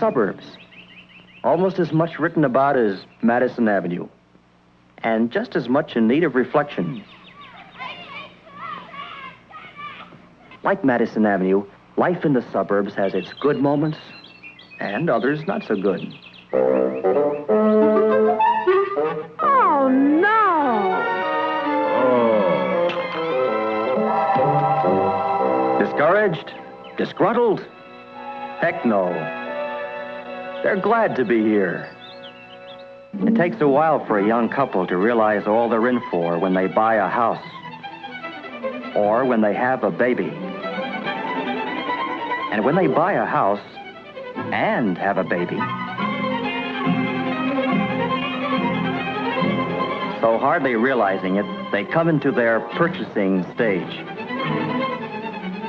suburbs. Almost as much written about as Madison Avenue. And just as much in need of reflection. Like Madison Avenue, life in the suburbs has its good moments and others not so good. Oh, no! Discouraged? Disgruntled? Heck no. They're glad to be here. It takes a while for a young couple to realize all they're in for when they buy a house. Or when they have a baby. And when they buy a house and have a baby. So hardly realizing it, they come into their purchasing stage.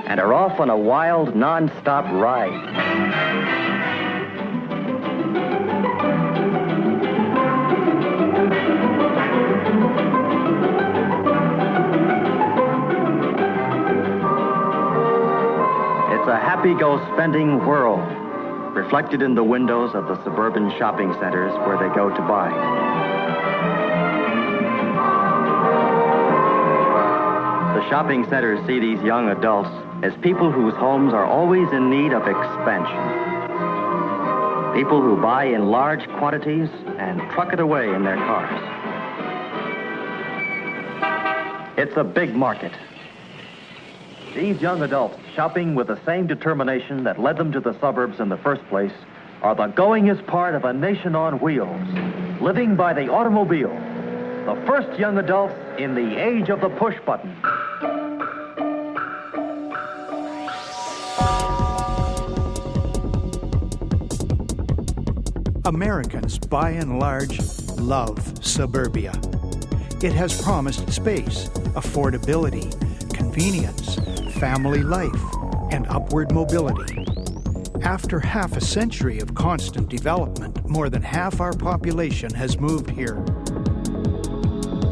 And are off on a wild, non-stop ride. It's a happy-go-spending world, reflected in the windows of the suburban shopping centers where they go to buy. The shopping centers see these young adults as people whose homes are always in need of expansion. People who buy in large quantities and truck it away in their cars. It's a big market. These young adults, shopping with the same determination that led them to the suburbs in the first place, are the goingest part of a nation on wheels, living by the automobile. The first young adults in the age of the push button. Americans, by and large, love suburbia. It has promised space, affordability, convenience, family life, and upward mobility. After half a century of constant development, more than half our population has moved here.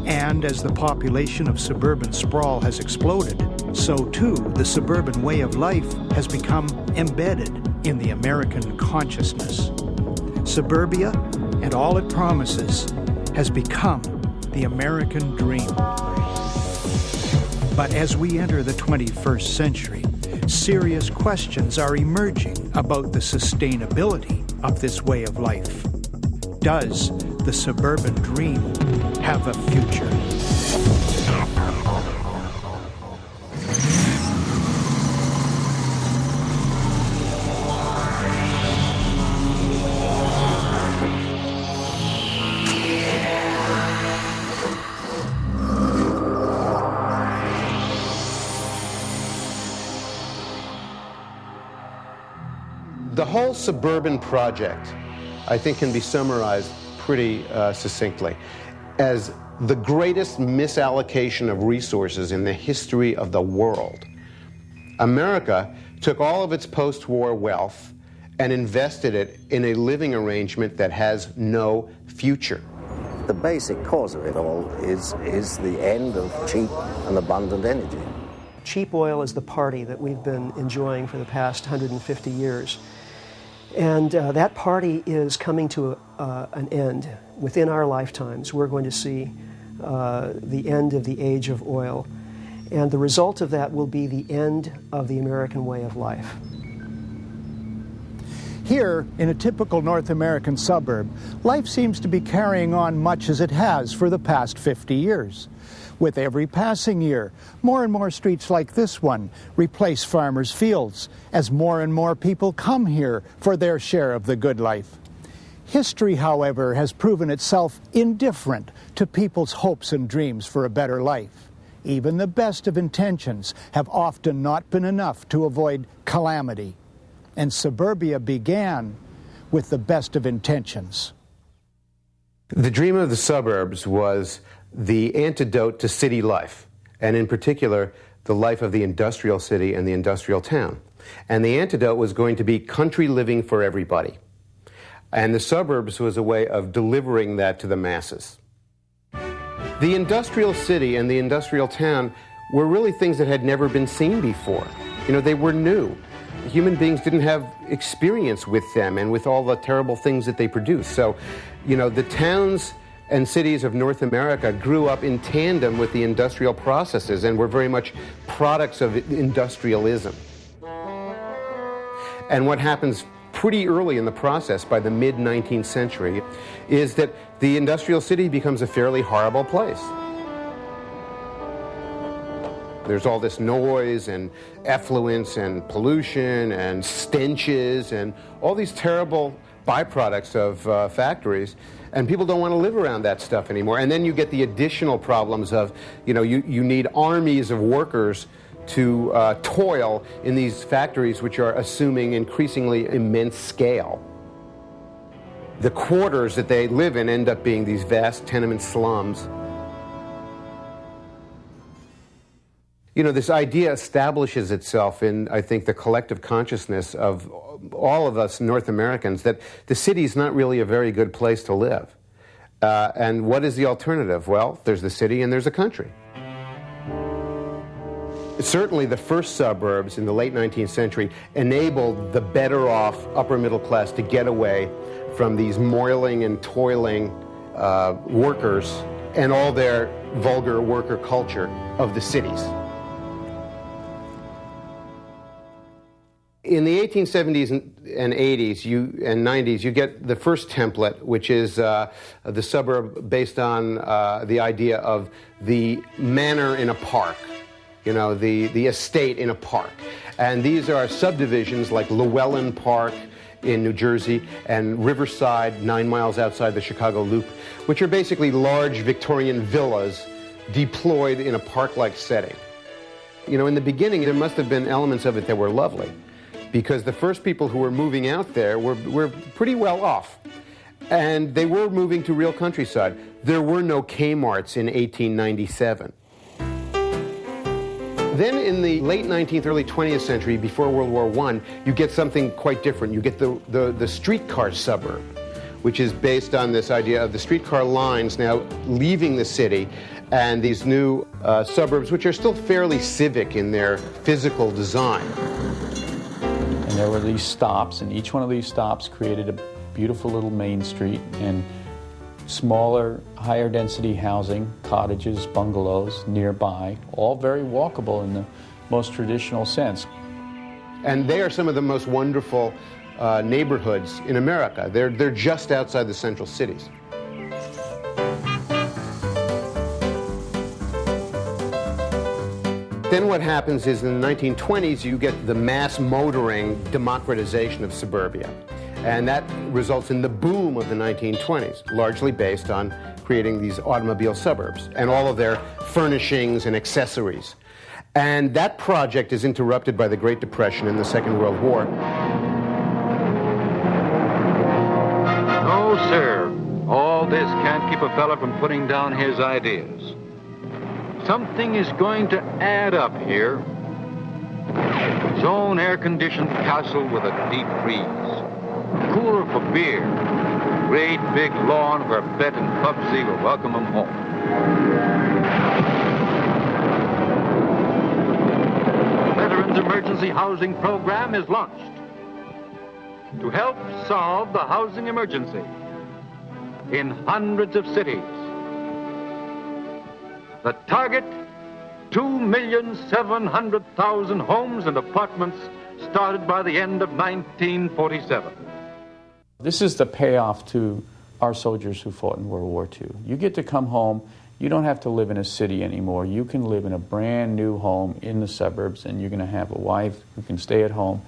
And as the population of suburban sprawl has exploded, so too the suburban way of life has become embedded in the American consciousness. Suburbia and all it promises has become the American dream. But as we enter the 21st century, serious questions are emerging about the sustainability of this way of life. Does the suburban dream have a future? The whole suburban project, I think, can be summarized pretty succinctly as the greatest misallocation of resources in the history of the world. America took all of its post-war wealth and invested it in a living arrangement that has no future. The basic cause of it all is the end of cheap and abundant energy. Cheap oil is the party that we've been enjoying for the past 150 years. And that party is coming to an end. Within our lifetimes, we're going to see the end of the age of oil. And the result of that will be the end of the American way of life. Here, in a typical North American suburb, life seems to be carrying on much as it has for the past 50 years. With every passing year, more and more streets like this one replace farmers' fields as more and more people come here for their share of the good life. History, however, has proven itself indifferent to people's hopes and dreams for a better life. Even the best of intentions have often not been enough to avoid calamity. And suburbia began with the best of intentions. The dream of the suburbs was the antidote to city life, and in particular, the life of the industrial city and the industrial town. And the antidote was going to be country living for everybody. And the suburbs was a way of delivering that to the masses. The industrial city and the industrial town were really things that had never been seen before. You know, they were new. human beings didn't have experience with them and with all the terrible things that they produce. So, you know, the towns and cities of North America grew up in tandem with the industrial processes and were very much products of industrialism. And what happens pretty early in the process, by the mid-19th century, is that the industrial city becomes a fairly horrible place. There's all this noise and effluence and pollution and stenches and all these terrible byproducts of factories, and people don't want to live around that stuff anymore. And then you get the additional problems of, you know, you need armies of workers to toil in these factories which are assuming increasingly immense scale. The quarters that they live in end up being these vast tenement slums. You know, this idea establishes itself in, I think, the collective consciousness of all of us North Americans that the city is not really a very good place to live. And what is the alternative? Well, there's the city and there's the country. Certainly the first suburbs in the late 19th century enabled the better off upper middle class to get away from these moiling and toiling workers and all their vulgar worker culture of the cities. In the 1870s and 80s and 90s, you get the first template, which is the suburb based on the idea of the manor in a park, you know, the estate in a park. And these are subdivisions like Llewellyn Park in New Jersey and Riverside, 9 miles outside the Chicago Loop, which are basically large Victorian villas deployed in a park-like setting. You know, in the beginning, there must have been elements of it that were lovely, because the first people who were moving out there were pretty well off. And they were moving to real countryside. There were no Kmarts in 1897. Then in the late 19th, early 20th century, before World War I, you get something quite different. You get the streetcar suburb, which is based on this idea of the streetcar lines now leaving the city, and these new suburbs, which are still fairly civic in their physical design. And there were these stops, and each one of these stops created a beautiful little main street and smaller, higher density housing, cottages, bungalows nearby, all very walkable in the most traditional sense. And they are some of the most wonderful neighborhoods in America. They're just outside the central cities. Then what happens is in the 1920s, you get the mass motoring democratization of suburbia. And that results in the boom of the 1920s, largely based on creating these automobile suburbs and all of their furnishings and accessories. And that project is interrupted by the Great Depression and the Second World War. No, sir. All this can't keep a fella from putting down his ideas. Something is going to add up here. His own air-conditioned castle with a deep freeze. Cooler for beer. Great big lawn where Bet and Bubsy will welcome him home. Veterans Emergency Housing Program is launched to help solve the housing emergency in hundreds of cities. The target, 2,700,000 homes and apartments started by the end of 1947. This is the payoff to our soldiers who fought in World War II. You get to come home. You don't have to live in a city anymore. You can live in a brand new home in the suburbs, and you're going to have a wife who can stay at home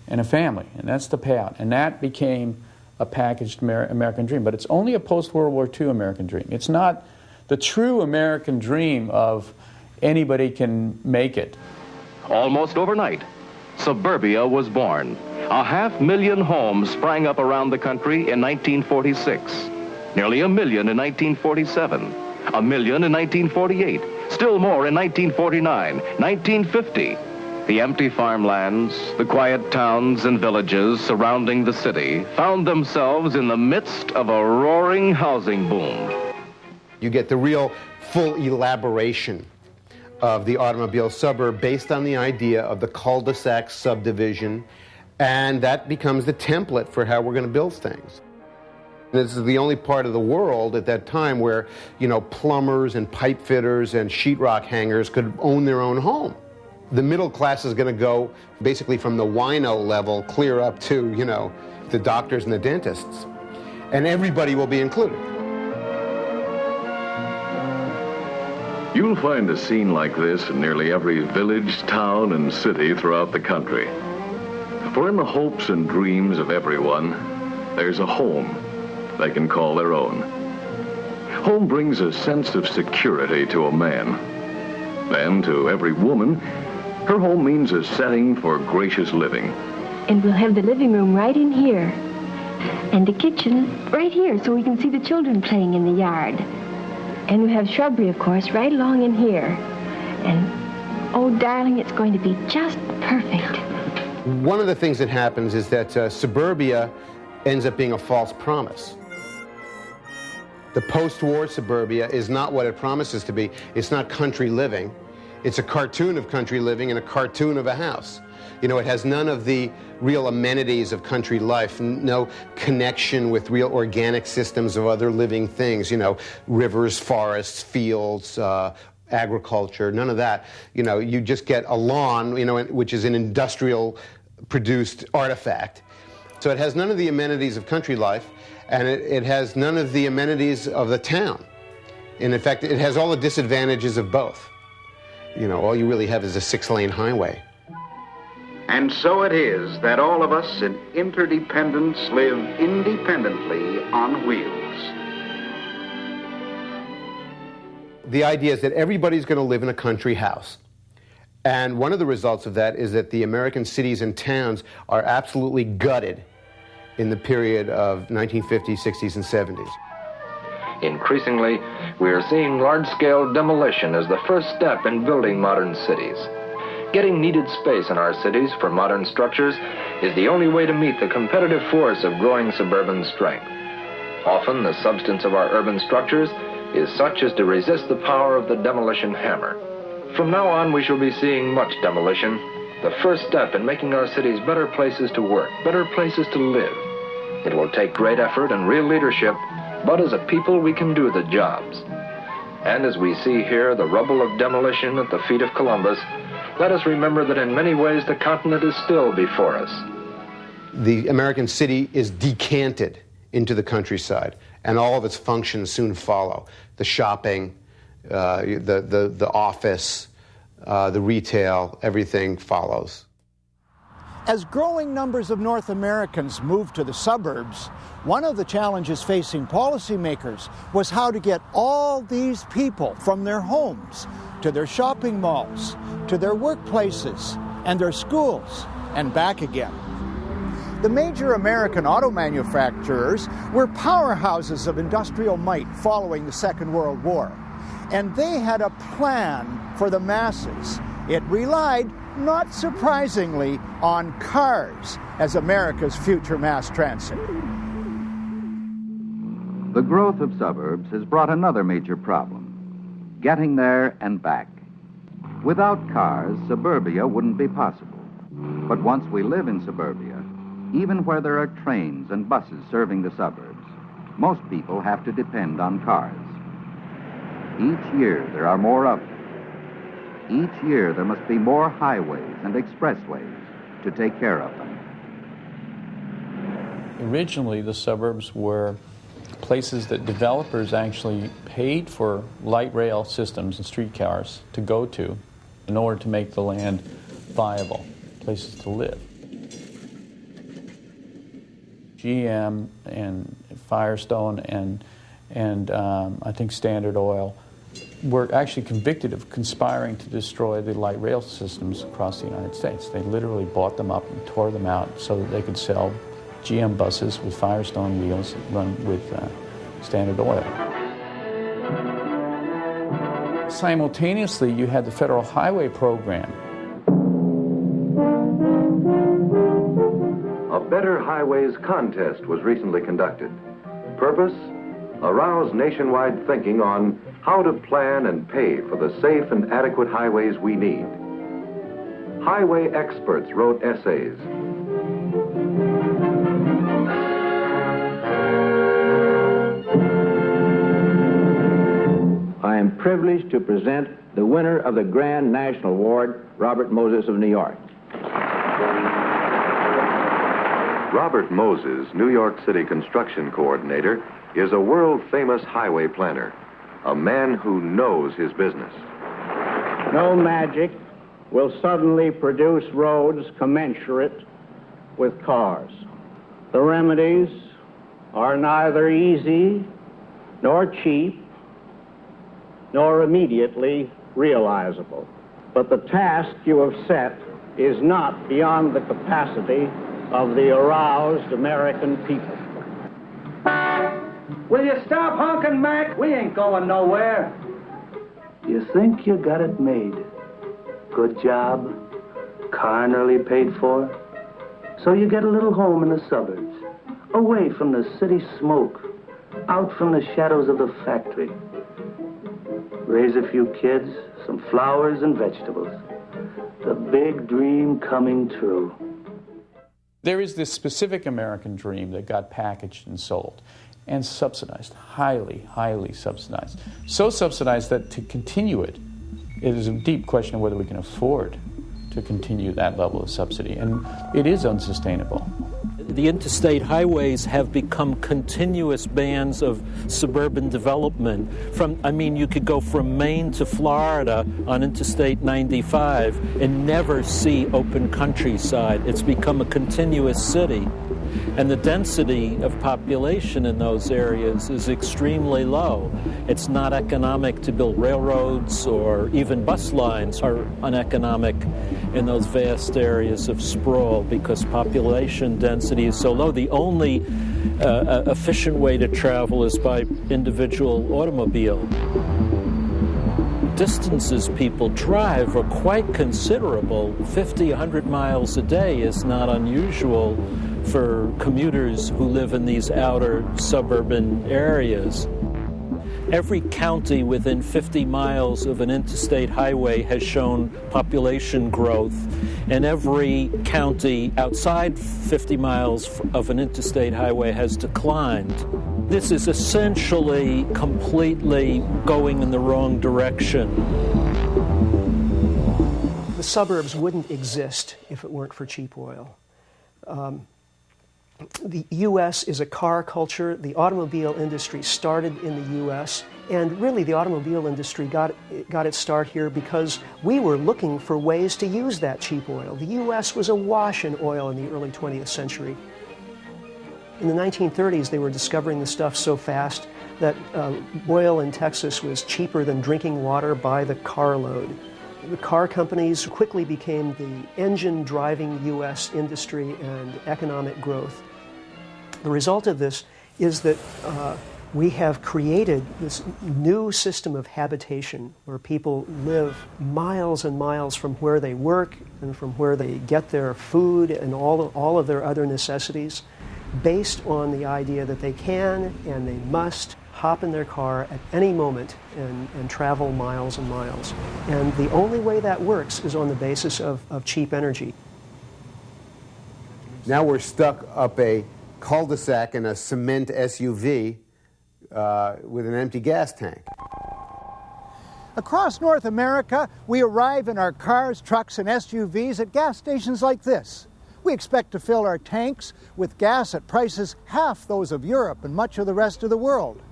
and a family, and that's the payout. And that became a packaged American dream, but it's only a post-World War II American dream. It's not the true American dream of anybody can make it. Almost overnight, suburbia was born. 500,000 homes sprang up around the country in 1946. Nearly 1 million in 1947. 1 million in 1948. Still more in 1949, 1950. The empty farmlands, the quiet towns and villages surrounding the city found themselves in the midst of a roaring housing boom. You get the real full elaboration of the automobile suburb based on the idea of the cul-de-sac subdivision, and that becomes the template for how we're going to build things. This is the only part of the world at that time where, you know, plumbers and pipe fitters and sheetrock hangers could own their own home. The middle class is going to go basically from the wino level clear up to, you know, the doctors and the dentists. And everybody will be included. You'll find a scene like this in nearly every village, town, and city throughout the country. For in the hopes and dreams of everyone, there's a home they can call their own. Home brings a sense of security to a man. And to every woman, her home means a setting for gracious living. And we'll have the living room right in here. And the kitchen right here so we can see the children playing in the yard. And we have shrubbery, of course, right along in here. And, oh, darling, it's going to be just perfect. One of the things that happens is that suburbia ends up being a false promise. The post-war suburbia is not what it promises to be. It's not country living. It's a cartoon of country living and a cartoon of a house. You know, it has none of the real amenities of country life, no connection with real organic systems of other living things, you know, rivers, forests, fields, agriculture, none of that. You know, you just get a lawn, you know, which is an industrial produced artifact. So it has none of the amenities of country life, and it has none of the amenities of the town. And in fact, it has all the disadvantages of both. You know, all you really have is a 6-lane highway. And so it is that all of us in interdependence live independently on wheels. The idea is that everybody's going to live in a country house. And one of the results of that is that the American cities and towns are absolutely gutted in the period of 1950s, 60s, and 70s. Increasingly, we are seeing large-scale demolition as the first step in building modern cities. Getting needed space in our cities for modern structures is the only way to meet the competitive force of growing suburban strength. Often, the substance of our urban structures is such as to resist the power of the demolition hammer. From now on, we shall be seeing much demolition, the first step in making our cities better places to work, better places to live. It will take great effort and real leadership, but as a people, we can do the jobs. And as we see here the rubble of demolition at the feet of Columbus, let us remember that in many ways the continent is still before us. The American city is decanted into the countryside, and all of its functions soon follow. The shopping, the office, the retail, everything follows. As growing numbers of North Americans moved to the suburbs, one of the challenges facing policymakers was how to get all these people from their homes to their shopping malls, to their workplaces, and their schools, and back again. The major American auto manufacturers were powerhouses of industrial might following the Second World War, and they had a plan for the masses. It relied, not surprisingly, on cars as America's future mass transit. The growth of suburbs has brought another major problem: getting there and back. Without cars, suburbia wouldn't be possible. But once we live in suburbia, even where there are trains and buses serving the suburbs, most people have to depend on cars. Each year there are more of them. Each year there must be more highways and expressways to take care of them. Originally, the suburbs were places that developers actually paid for light rail systems and streetcars to go to in order to make the land viable, places to live. GM and Firestone and I think Standard Oil were actually convicted of conspiring to destroy the light rail systems across the United States. They literally bought them up and tore them out so that they could sell GM buses with Firestone wheels run with Standard Oil. Simultaneously, you had the Federal Highway Program. A Better Highways contest was recently conducted. Purpose? Arouse nationwide thinking on how to plan and pay for the safe and adequate highways we need. Highway experts wrote essays. I am privileged to present the winner of the Grand National Award, Robert Moses of New York. Robert Moses, New York City construction coordinator, is a world-famous highway planner, a man who knows his business. No magic will suddenly produce roads commensurate with cars. The remedies are neither easy nor cheap nor immediately realizable. But the task you have set is not beyond the capacity of the aroused American people. Will you stop honking, Mac? We ain't going nowhere. You think you got it made. Good job, car nearly paid for. So you get a little home in the suburbs, away from the city smoke, out from the shadows of the factory. Raise a few kids, some flowers and vegetables. The big dream coming true. There is this specific American dream that got packaged and sold and subsidized, highly, highly subsidized. So subsidized that to continue it, it is a deep question of whether we can afford to continue that level of subsidy, and it is unsustainable. The interstate highways have become continuous bands of suburban development. You could go from Maine to Florida on Interstate 95 and never see open countryside. It's become a continuous city. And the density of population in those areas is extremely low. It's not economic to build railroads, or even bus lines are uneconomic in those vast areas of sprawl because population density is so low. The only efficient way to travel is by individual automobile. Distances people drive are quite considerable. 50, 100 miles a day is not unusual for commuters who live in these outer suburban areas. Every county within 50 miles of an interstate highway has shown population growth, and every county outside 50 miles of an interstate highway has declined. This is essentially completely going in the wrong direction. The suburbs wouldn't exist if it weren't for cheap oil. The U.S. is a car culture. The automobile industry started in the U.S., and really the automobile industry got its start here because we were looking for ways to use that cheap oil. The U.S. was awash in oil in the early 20th century. In the 1930s, they were discovering the stuff so fast that oil in Texas was cheaper than drinking water by the carload. The car companies quickly became the engine driving U.S. industry and economic growth. The result of this is that we have created this new system of habitation where people live miles and miles from where they work and from where they get their food and all of their other necessities, based on the idea that they can and they must hop in their car at any moment and travel miles and miles. And the only way that works is on the basis of cheap energy. Now we're stuck up a cul-de-sac in a cement SUV with an empty gas tank. Across North America, we arrive in our cars, trucks, and SUVs at gas stations like this. We expect to fill our tanks with gas at prices half those of Europe and much of the rest of the world.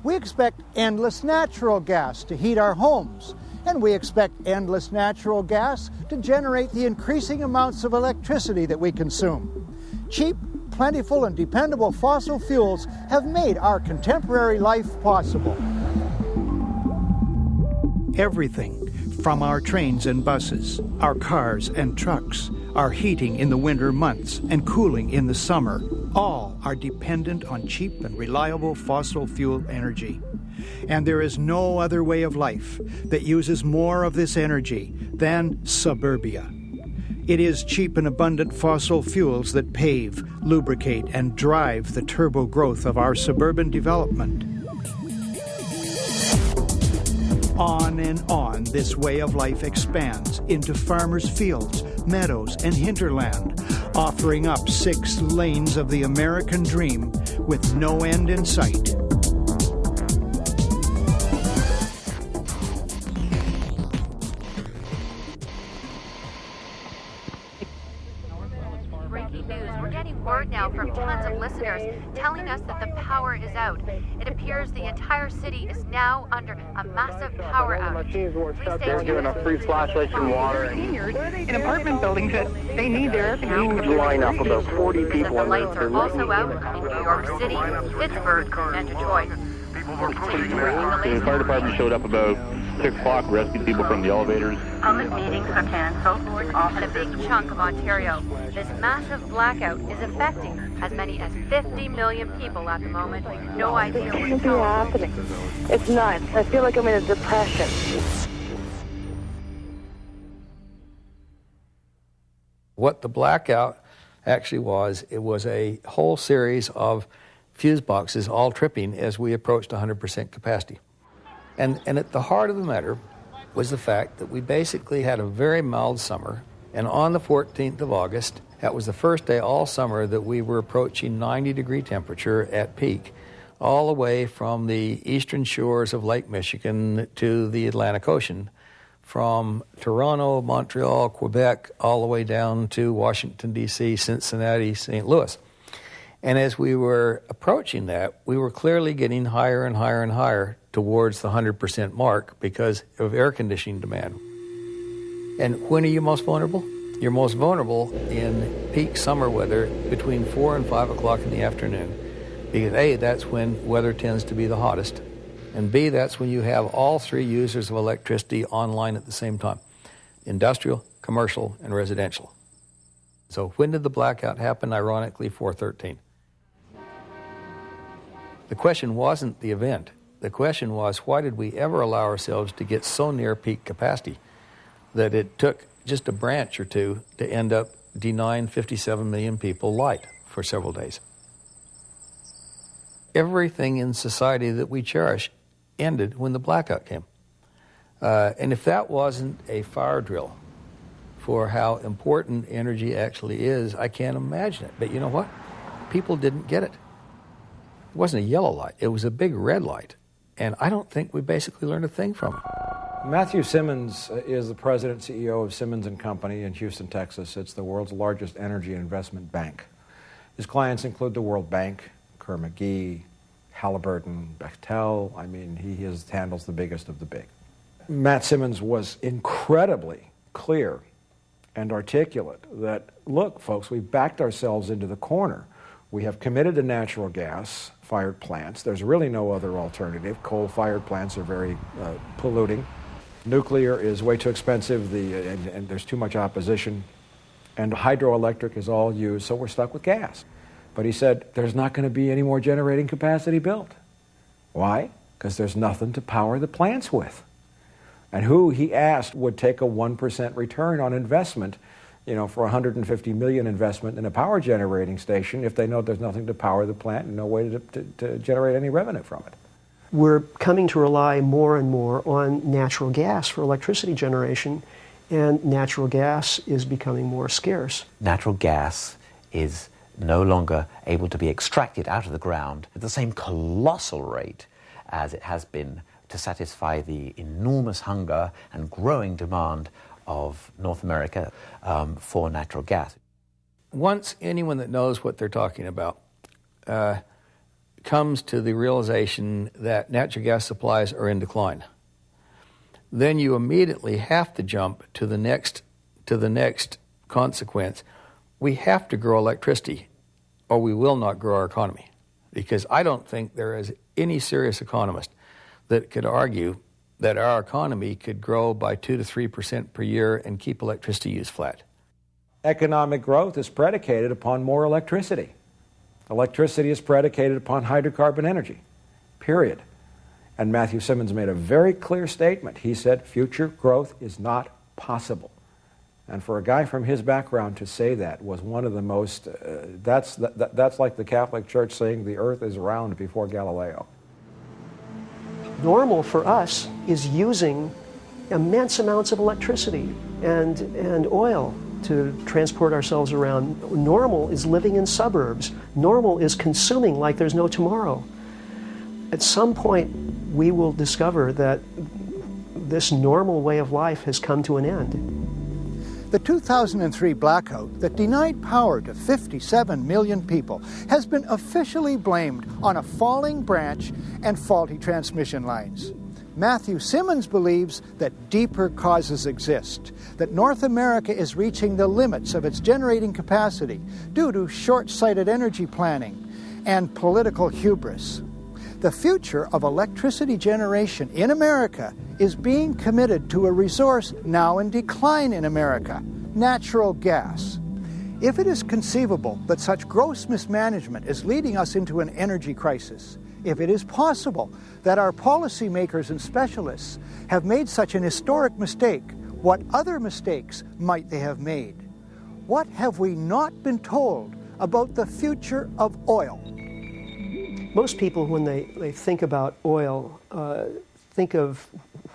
We expect endless natural gas to heat our homes, and we expect endless natural gas to generate the increasing amounts of electricity that we consume. Cheap, plentiful, and dependable fossil fuels have made our contemporary life possible. Everything from our trains and buses, our cars and trucks, our heating in the winter months and cooling in the summer, all are dependent on cheap and reliable fossil fuel energy. And there is no other way of life that uses more of this energy than suburbia. It is cheap and abundant fossil fuels that pave, lubricate, and drive the turbo growth of our suburban development. and on this way of life expands into farmers' fields, meadows, and hinterland, offering up 6 lanes of the American dream with no end in sight. Breaking news. We're getting word now from tons of listeners telling us that the power is out. It appears the entire city is now under a massive power outage. Please stay tuned. Giving us free flashlights and water. In apartment buildings that they need their air conditioning. Huge lineup, about 40 people. The lights are also out in New York City, Pittsburgh, and Detroit. The fire department showed up about 6 o'clock, rescued people from the elevators. Public meetings are canceled, and a big chunk of Ontario. This massive blackout is affecting as many as 50 million people at the moment. No idea This what's can't be happening. It's nuts. I feel like I'm in a depression. What the blackout actually was, it was a whole series of fuse boxes all tripping as we approached 100% capacity. And at the heart of the matter was the fact that we basically had a very mild summer, and on the 14th of August, that was the first day all summer that we were approaching 90-degree temperature at peak, all the way from the eastern shores of Lake Michigan to the Atlantic Ocean, from Toronto, Montreal, Quebec, all the way down to Washington, D.C., Cincinnati, St. Louis. And as we were approaching that, we were clearly getting higher and higher and higher towards the 100% mark because of air conditioning demand. And when are you most vulnerable? You're most vulnerable in peak summer weather between 4 and 5 o'clock in the afternoon. Because A, that's when weather tends to be the hottest, and B, that's when you have all 3 users of electricity online at the same time: industrial, commercial, and residential. So when did the blackout happen? Ironically, 4/13. The question wasn't the event. The question was, why did we ever allow ourselves to get so near peak capacity that it took just a branch or two to end up denying 57 million people light for several days? Everything in society that we cherish ended when the blackout came. And if that wasn't a fire drill for how important energy actually is, I can't imagine it. But you know what? People didn't get it. It wasn't a yellow light. It was a big red light. And I don't think we basically learned a thing from it. Matthew Simmons is the president and CEO of Simmons & Company in Houston, Texas. It's the world's largest energy investment bank. His clients include the World Bank, Kerr McGee, Halliburton, Bechtel. I mean, he handles the biggest of the big. Matt Simmons was incredibly clear and articulate that, look, folks, we backed ourselves into the corner. We have committed to natural gas-fired plants. There's really no other alternative. Coal-fired plants are very polluting. Nuclear is way too expensive, and there's too much opposition. And hydroelectric is all used, so we're stuck with gas. But he said there's not going to be any more generating capacity built. Why? Because there's nothing to power the plants with. And who, he asked, would take a 1% return on investment, for $150 million investment in a power generating station if they know there's nothing to power the plant and no way to generate any revenue from it? We're coming to rely more and more on natural gas for electricity generation, and natural gas is becoming more scarce. Natural gas is no longer able to be extracted out of the ground at the same colossal rate as it has been to satisfy the enormous hunger and growing demand of North America for natural gas. Once anyone that knows what they're talking about comes to the realization that natural gas supplies are in decline, then you immediately have to jump to the next consequence. We have to grow electricity, or we will not grow our economy. Because I don't think there is any serious economist that could argue that our economy could grow by 2 to 3% per year and keep electricity use flat. Economic growth is predicated upon more electricity. Electricity is predicated upon hydrocarbon energy, period. And Matthew Simmons made a very clear statement. He said future growth is not possible. And for a guy from his background to say that was one of the most, that's like the Catholic Church saying the earth is round before Galileo. Normal for us is using immense amounts of electricity and oil to transport ourselves around. Normal is living in suburbs. Normal is consuming like there's no tomorrow. At some point, we will discover that this normal way of life has come to an end. The 2003 blackout that denied power to 57 million people has been officially blamed on a falling branch and faulty transmission lines. Matthew Simmons believes that deeper causes exist, that North America is reaching the limits of its generating capacity due to short-sighted energy planning and political hubris. The future of electricity generation in America is being committed to a resource now in decline in America, natural gas. If it is conceivable that such gross mismanagement is leading us into an energy crisis, if it is possible that our policymakers and specialists have made such an historic mistake, what other mistakes might they have made? What have we not been told about the future of oil? Most people, when they think about oil, think of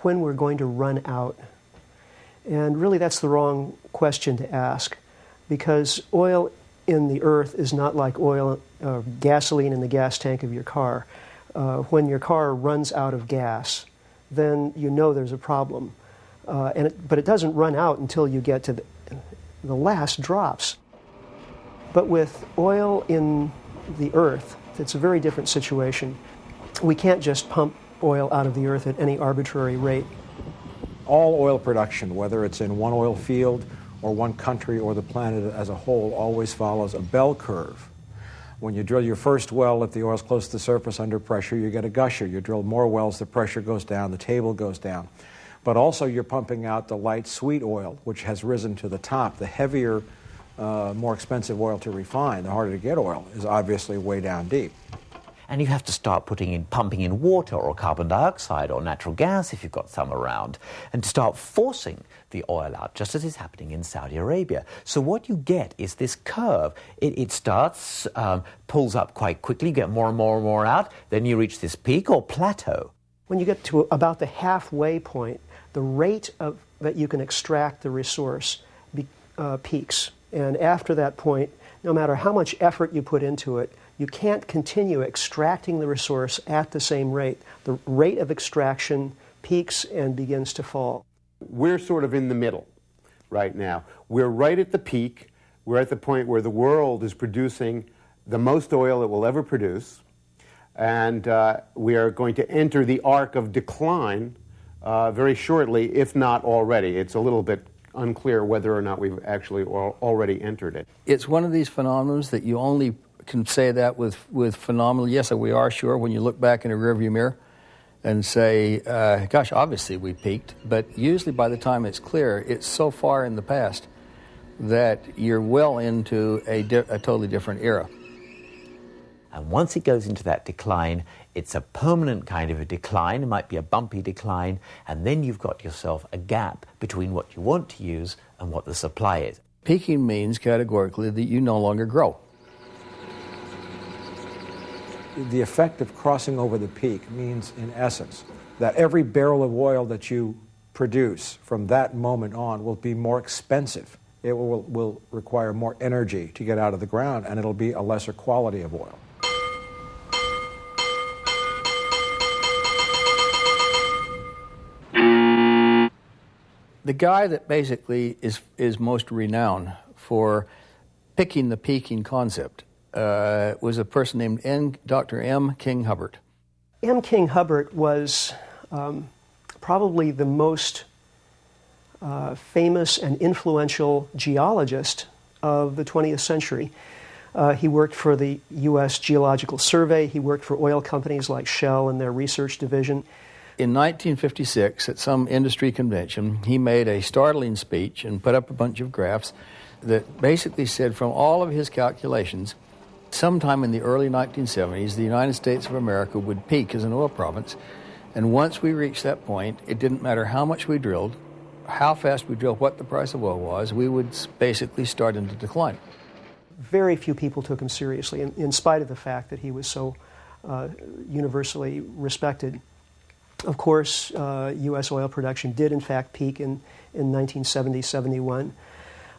when we're going to run out. And really that's the wrong question to ask, because oil in the earth is not like oil, gasoline in the gas tank of your car. When your car runs out of gas, then you know there's a problem. But it doesn't run out until you get to the last drops. But with oil in the earth, it's a very different situation. We can't just pump oil out of the earth at any arbitrary rate. All oil production, whether it's in one oil field or one country or the planet as a whole, always follows a bell curve. When you drill your first well, if the oil's close to the surface under pressure, you get a gusher. You drill more wells, the pressure goes down, the table goes down. But also you're pumping out the light sweet oil, which has risen to the top. The heavier, more expensive oil to refine, the harder to get oil, is obviously way down deep. And you have to start pumping in water or carbon dioxide or natural gas if you've got some around, and to start forcing the oil out, just as is happening in Saudi Arabia. So what you get is this curve. It starts, pulls up quite quickly, you get more and more and more out, then you reach this peak or plateau. When you get to about the halfway point, the rate that you can extract the resource peaks. And after that point, no matter how much effort you put into it, you can't continue extracting the resource at the same rate. The rate of extraction peaks and begins to fall. We're sort of in the middle right now. We're right at the peak. We're at the point where the world is producing the most oil it will ever produce. And we are going to enter the arc of decline very shortly, if not already. It's a little bit unclear whether or not we've actually already entered it. It's one of these phenomena that you only can say that with phenomenal. Yes, we are sure when you look back in a rearview mirror and say, gosh, obviously we peaked, but usually by the time it's clear, it's so far in the past that you're well into a totally different era. And once it goes into that decline, it's a permanent kind of a decline. It might be a bumpy decline, and then you've got yourself a gap between what you want to use and what the supply is. Peaking means categorically that you no longer grow. The effect of crossing over the peak means, in essence, that every barrel of oil that you produce from that moment on will be more expensive. It will require more energy to get out of the ground, and it'll be a lesser quality of oil. The guy that basically is most renowned for picking the peaking concept was a person named Dr. M. King Hubbert. M. King Hubbert was probably the most famous and influential geologist of the 20th century. He worked for the U.S. Geological Survey. He worked for oil companies like Shell and their research division. In 1956, at some industry convention, he made a startling speech and put up a bunch of graphs that basically said from all of his calculations, sometime in the early 1970s, the United States of America would peak as an oil province. And once we reached that point, it didn't matter how much we drilled, how fast we drilled, what the price of oil was, we would basically start into decline. Very few people took him seriously, in spite of the fact that he was so universally respected. Of course, U.S. oil production did in fact peak in 1970-71.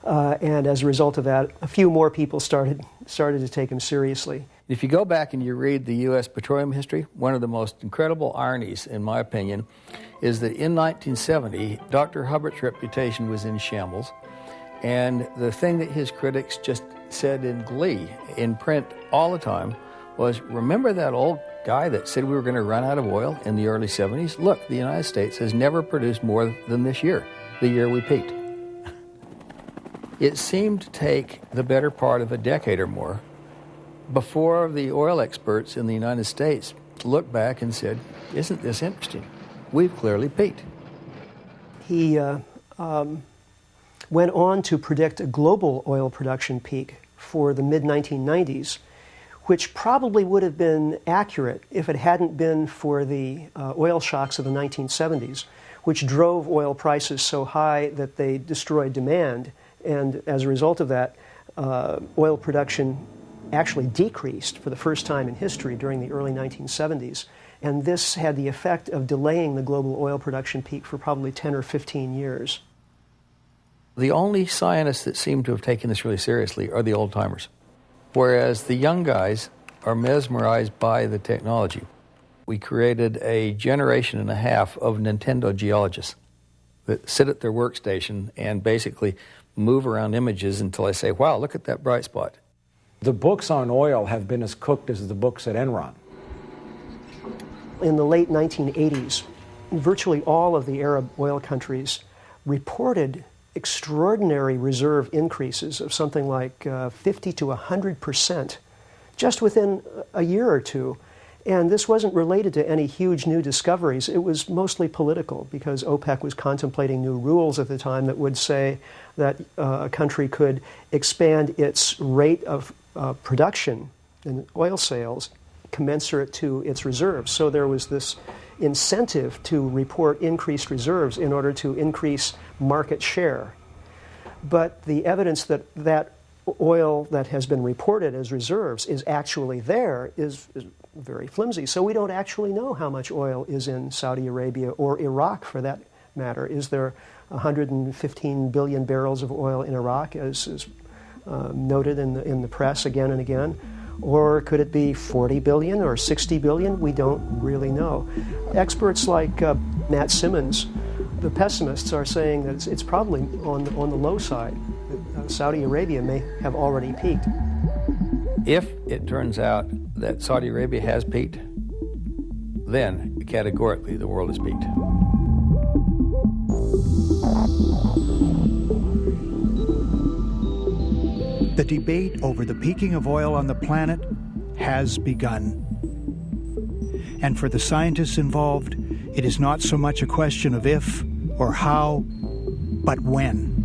And as a result of that, a few more people started to take him seriously. If you go back and you read the U.S. petroleum history, one of the most incredible ironies, in my opinion, is that in 1970, Dr. Hubbert's reputation was in shambles, and the thing that his critics just said in glee, in print all the time, was, remember that old guy that said we were going to run out of oil in the early 70s? Look, the United States has never produced more than this year, the year we peaked. It seemed to take the better part of a decade or more before the oil experts in the United States looked back and said, isn't this interesting? We've clearly peaked. He went on to predict a global oil production peak for the mid-1990s, which probably would have been accurate if it hadn't been for the oil shocks of the 1970s, which drove oil prices so high that they destroyed demand. And as a result of that, oil production actually decreased for the first time in history during the early 1970s. And this had the effect of delaying the global oil production peak for probably 10 or 15 years. The only scientists that seem to have taken this really seriously are the old-timers, whereas the young guys are mesmerized by the technology. We created a generation and a half of Nintendo geologists that sit at their workstation and basically move around images until I say, wow, look at that bright spot. The books on oil have been as cooked as the books at Enron. In the late 1980s, virtually all of the Arab oil countries reported extraordinary reserve increases of something like 50 to 100% just within a year or two. And this wasn't related to any huge new discoveries. It was mostly political, because OPEC was contemplating new rules at the time that would say that a country could expand its rate of production in oil sales commensurate to its reserves. So there was this incentive to report increased reserves in order to increase market share. But the evidence that that oil that has been reported as reserves is actually there is very flimsy. So we don't actually know how much oil is in Saudi Arabia or Iraq, for that matter. Is there 115 billion barrels of oil in Iraq, as is noted in the press again and again? Or could it be 40 billion or 60 billion? We don't really know. Experts like Matt Simmons, the pessimists, are saying that it's probably on the low side. Saudi Arabia may have already peaked. If it turns out that Saudi Arabia has peaked, then categorically the world has peaked. The debate over the peaking of oil on the planet has begun. And for the scientists involved, it is not so much a question of if or how, but when.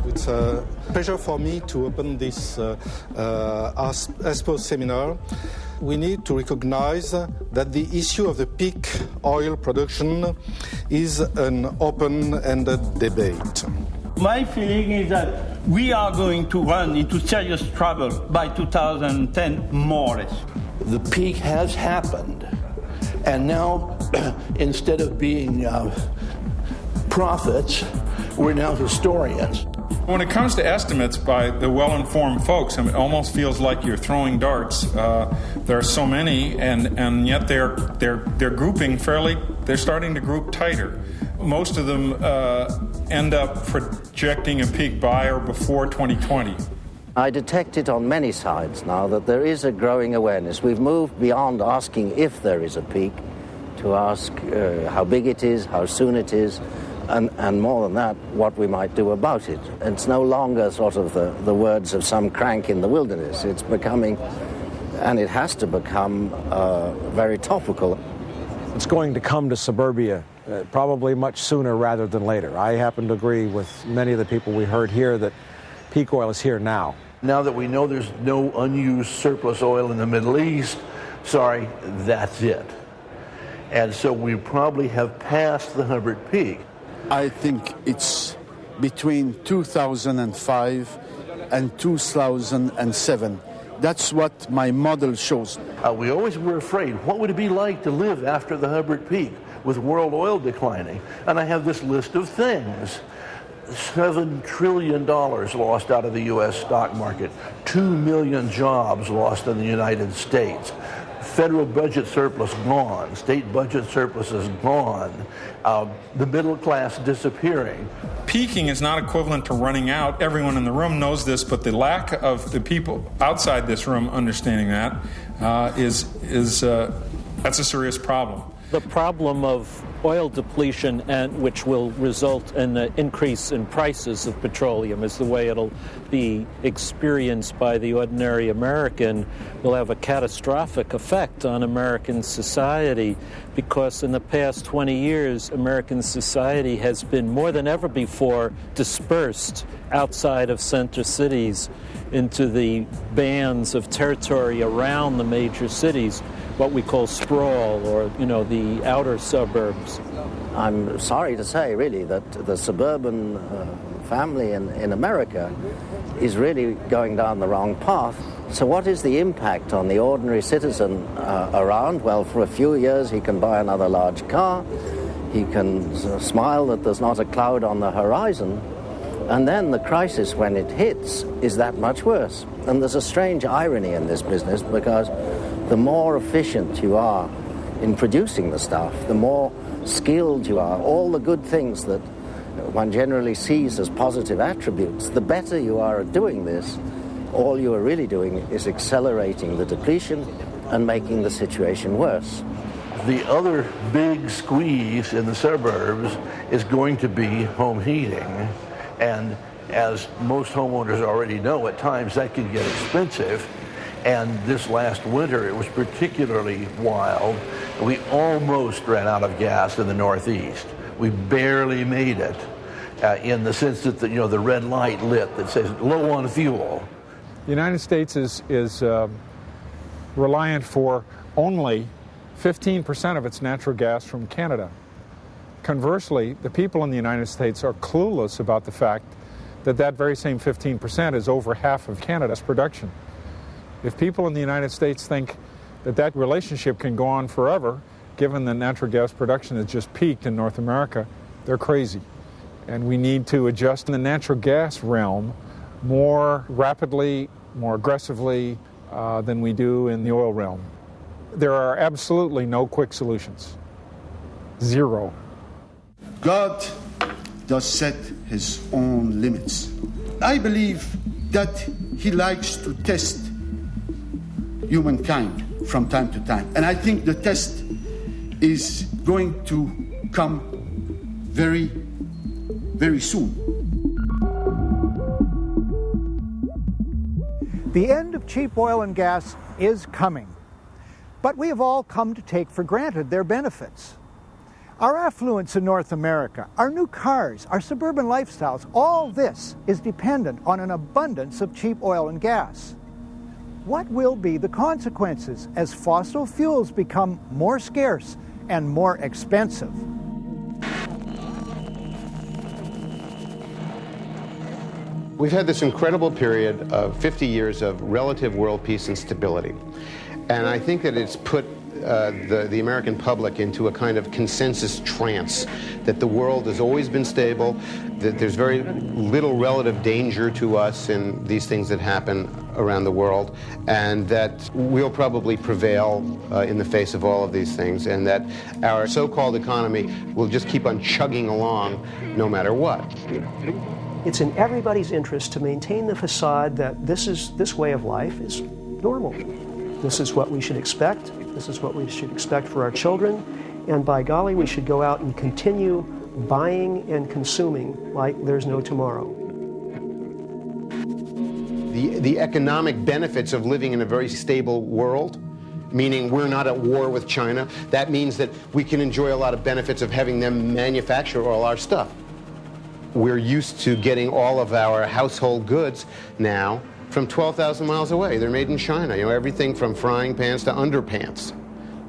It's a pleasure for me to open this ESPO seminar. We need to recognize that the issue of the peak oil production is an open-ended debate. My feeling is that we are going to run into serious trouble by 2010, more or less. The peak has happened, and now instead of being prophets, we're now historians. When it comes to estimates by the well-informed folks, it almost feels like you're throwing darts. There are so many, and yet they're grouping fairly. They're starting to group tighter. Most of them end up projecting a peak by or before 2020. I detect it on many sides now that there is a growing awareness. We've moved beyond asking if there is a peak to ask how big it is, how soon it is, and more than that, what we might do about it. It's no longer sort of the words of some crank in the wilderness. It's becoming, and it has to become, very topical. It's going to come to suburbia probably much sooner rather than later. I happen to agree with many of the people we heard here that peak oil is here now. Now that we know there's no unused surplus oil in the Middle East, sorry, that's it. And so we probably have passed the Hubbard peak. I think it's between 2005 and 2007. That's what my model shows. We always were afraid, what would it be like to live after the Hubbard peak with world oil declining? And I have this list of things. $7 trillion lost out of the U.S. stock market, 2 million jobs lost in the United States, federal budget surplus gone, state budget surpluses gone, the middle class disappearing. Peaking is not equivalent to running out. Everyone in the room knows this, but the lack of the people outside this room understanding that that's a serious problem. The problem of oil depletion, and which will result in an increase in prices of petroleum, is the way it'll be experienced by the ordinary American, will have a catastrophic effect on American society, because in the past 20 years, American society has been more than ever before dispersed outside of center cities into the bands of territory around the major cities, what we call sprawl, or, the outer suburbs. I'm sorry to say, really, that the suburban family in America is really going down the wrong path. So what is the impact on the ordinary citizen around? Well, for a few years he can buy another large car, he can smile that there's not a cloud on the horizon, and then the crisis, when it hits, is that much worse. And there's a strange irony in this business, because the more efficient you are in producing the stuff, the more skilled you are, all the good things that one generally sees as positive attributes, the better you are at doing this, all you are really doing is accelerating the depletion and making the situation worse. The other big squeeze in the suburbs is going to be home heating. And as most homeowners already know, at times that can get expensive. And this last winter, it was particularly wild. We almost ran out of gas in the Northeast. We barely made it, in the sense that the red light lit that says low on fuel. The United States is reliant for only 15% of its natural gas from Canada. Conversely, the people in the United States are clueless about the fact that that very same 15% is over half of Canada's production. If people in the United States think that that relationship can go on forever, given that natural gas production has just peaked in North America, they're crazy. And we need to adjust in the natural gas realm more rapidly, more aggressively than we do in the oil realm. There are absolutely no quick solutions. Zero. God does set his own limits. I believe that he likes to test humankind from time to time. And I think the test is going to come very, very soon. The end of cheap oil and gas is coming, but we have all come to take for granted their benefits. Our affluence in North America, our new cars, our suburban lifestyles, all this is dependent on an abundance of cheap oil and gas. What will be the consequences as fossil fuels become more scarce and more expensive? We've had this incredible period of 50 years of relative world peace and stability. And I think that it's put the American public into a kind of consensus trance that the world has always been stable, that there's very little relative danger to us in these things that happen around the world, and that we'll probably prevail in the face of all of these things, and that our so-called economy will just keep on chugging along no matter what. It's in everybody's interest to maintain the facade that this way of life is normal. This is what we should expect. This is what we should expect for our children. And by golly, we should go out and continue buying and consuming like there's no tomorrow. The economic benefits of living in a very stable world, meaning we're not at war with China, that means that we can enjoy a lot of benefits of having them manufacture all our stuff. We're used to getting all of our household goods now from 12,000 miles away. They're made in China, everything from frying pans to underpants.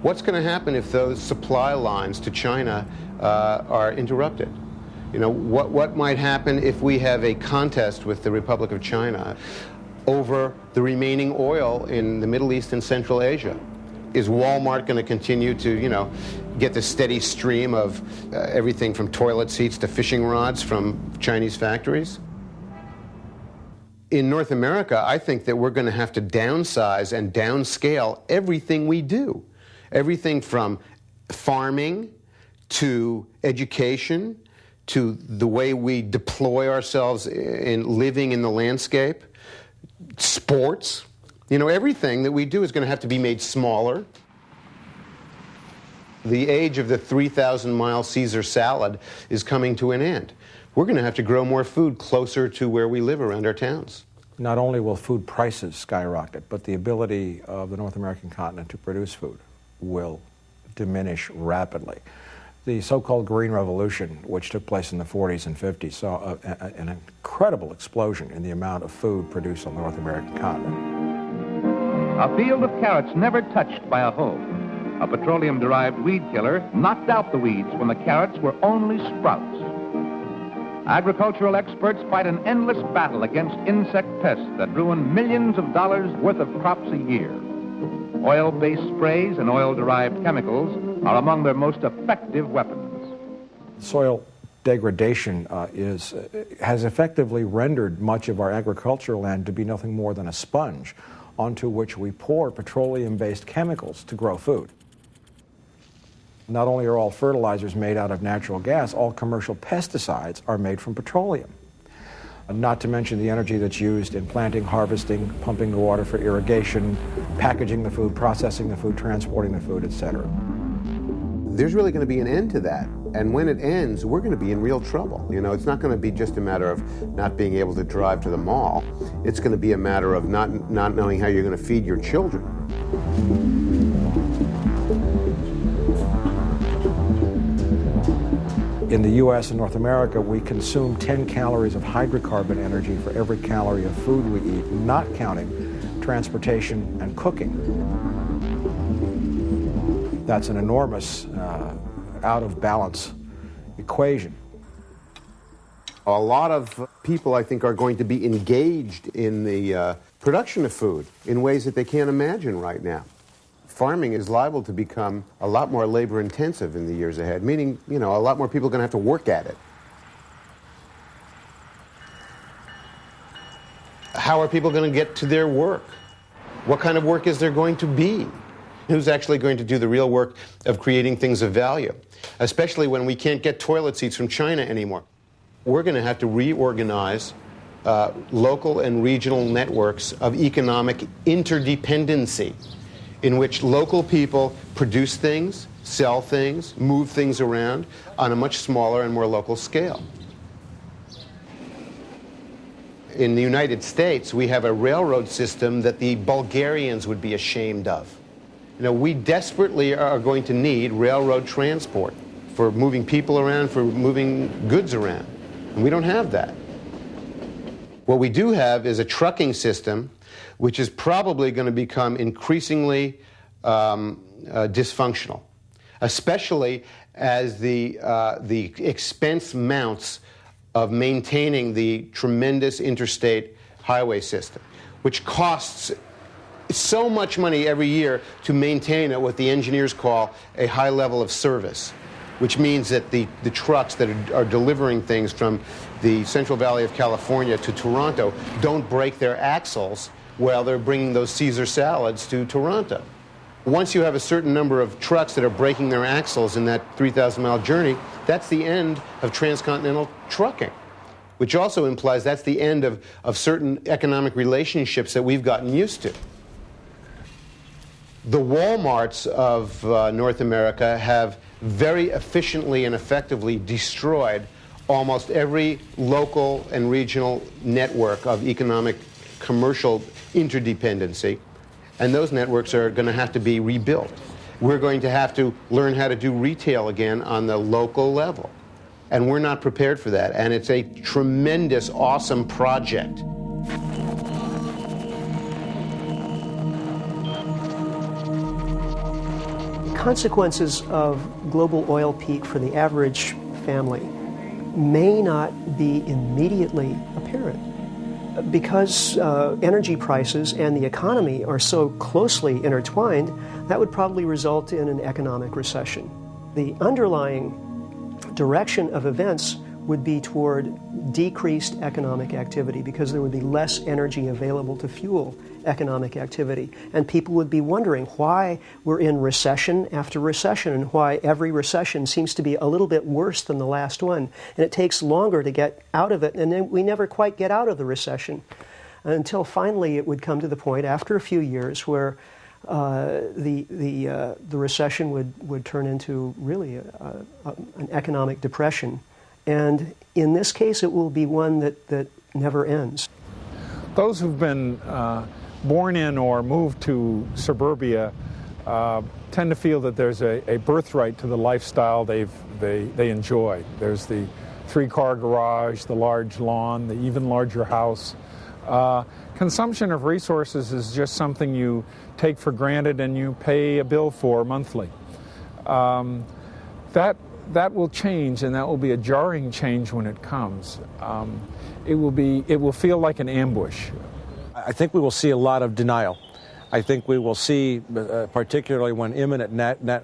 What's going to happen if those supply lines to China are interrupted? You know, what might happen if we have a contest with the Republic of China over the remaining oil in the Middle East and Central Asia? Is Walmart going to continue to, you know, get the steady stream of everything from toilet seats to fishing rods from Chinese factories? In North America, I think that we're going to have to downsize and downscale everything we do. Everything from farming to education to the way we deploy ourselves in living in the landscape, sports. You know, everything that we do is going to have to be made smaller. The age of the 3,000-mile Caesar salad is coming to an end. We're going to have to grow more food closer to where we live around our towns. Not only will food prices skyrocket, but the ability of the North American continent to produce food will diminish rapidly. The so-called Green Revolution, which took place in the 40s and 50s, saw an incredible explosion in the amount of food produced on the North American continent. A field of carrots never touched by a hoe. A petroleum-derived weed killer knocked out the weeds when the carrots were only sprouts. Agricultural experts fight an endless battle against insect pests that ruin millions of dollars worth of crops a year. Oil-based sprays and oil-derived chemicals are among their most effective weapons. Soil degradation has effectively rendered much of our agricultural land to be nothing more than a sponge onto which we pour petroleum-based chemicals to grow food. Not only are all fertilizers made out of natural gas, all commercial pesticides are made from petroleum. Not to mention the energy that's used in planting, harvesting, pumping the water for irrigation, packaging the food, processing the food, transporting the food, etc. There's really going to be an end to that. And when it ends, we're going to be in real trouble. You know, it's not going to be just a matter of not being able to drive to the mall. It's going to be a matter of not knowing how you're going to feed your children. In the U.S. and North America, we consume 10 calories of hydrocarbon energy for every calorie of food we eat, not counting transportation and cooking. That's an enormous, out-of-balance equation. A lot of people, I think, are going to be engaged in the production of food in ways that they can't imagine right now. Farming is liable to become a lot more labor-intensive in the years ahead, meaning, you know, a lot more people are going to have to work at it. How are people going to get to their work? What kind of work is there going to be? Who's actually going to do the real work of creating things of value? Especially when we can't get toilet seats from China anymore. We're going to have to reorganize local and regional networks of economic interdependency, in which local people produce things, sell things, move things around on a much smaller and more local scale. In the United States, we have a railroad system that the Bulgarians would be ashamed of. You know, we desperately are going to need railroad transport for moving people around, for moving goods around. And we don't have that. What we do have is a trucking system which is probably going to become increasingly dysfunctional, especially as the expense mounts of maintaining the tremendous interstate highway system, which costs so much money every year to maintain at what the engineers call a high level of service, which means that the trucks that are delivering things from the Central Valley of California to Toronto don't break their axles while they're bringing those Caesar salads to Toronto. Once you have a certain number of trucks that are breaking their axles in that 3,000-mile journey, that's the end of transcontinental trucking, which also implies that's the end of certain economic relationships that we've gotten used to. The Walmarts of North America have very efficiently and effectively destroyed almost every local and regional network of economic commercial interdependency, and those networks are going to have to be rebuilt. We're going to have to learn how to do retail again on the local level, and we're not prepared for that, and it's a tremendous, awesome project. Consequences of global oil peak for the average family may not be immediately apparent. Because energy prices and the economy are so closely intertwined, that would probably result in an economic recession. The underlying direction of events would be toward decreased economic activity because there would be less energy available to fuel economic activity. And people would be wondering why we're in recession after recession and why every recession seems to be a little bit worse than the last one. And it takes longer to get out of it, and then we never quite get out of the recession until finally it would come to the point after a few years where the recession would turn into really an economic depression. And in this case, it will be one that never ends. Those who've been born in or moved to suburbia tend to feel that there's a birthright to the lifestyle they enjoy. There's the 3-car garage, the large lawn, the even larger house. Consumption of resources is just something you take for granted and you pay a bill for monthly. That will change, and that will be a jarring change when it comes. It will feel like an ambush. I think we will see a lot of denial. I think we will see, particularly when imminent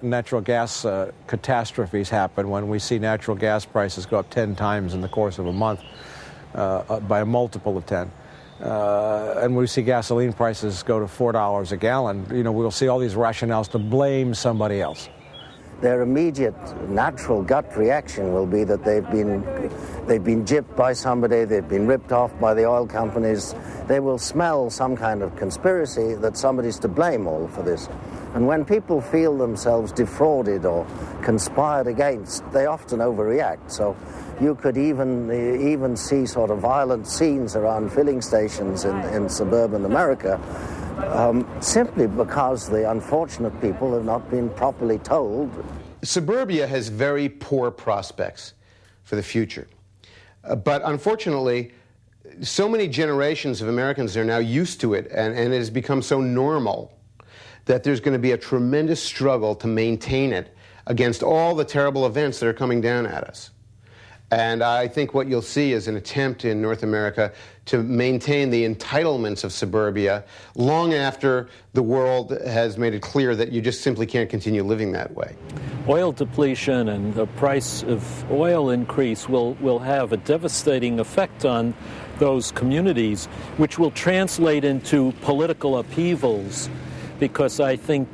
natural gas catastrophes happen, when we see natural gas prices go up 10 times in the course of a month by a multiple of 10. And we see gasoline prices go to $4 a gallon. We'll see all these rationales to blame somebody else. Their immediate natural gut reaction will be that they've been gypped by somebody, they've been ripped off by the oil companies. They will smell some kind of conspiracy that somebody's to blame all for this. And when people feel themselves defrauded or conspired against, they often overreact. So you could even see sort of violent scenes around filling stations in suburban America, simply because the unfortunate people have not been properly told. Suburbia has very poor prospects for the future. But unfortunately, so many generations of Americans are now used to it, and it has become so normal that there's going to be a tremendous struggle to maintain it against all the terrible events that are coming down at us. And I think what you'll see is an attempt in North America to maintain the entitlements of suburbia long after the world has made it clear that you just simply can't continue living that way. Oil depletion and the price of oil increase will have a devastating effect on those communities, which will translate into political upheavals, because I think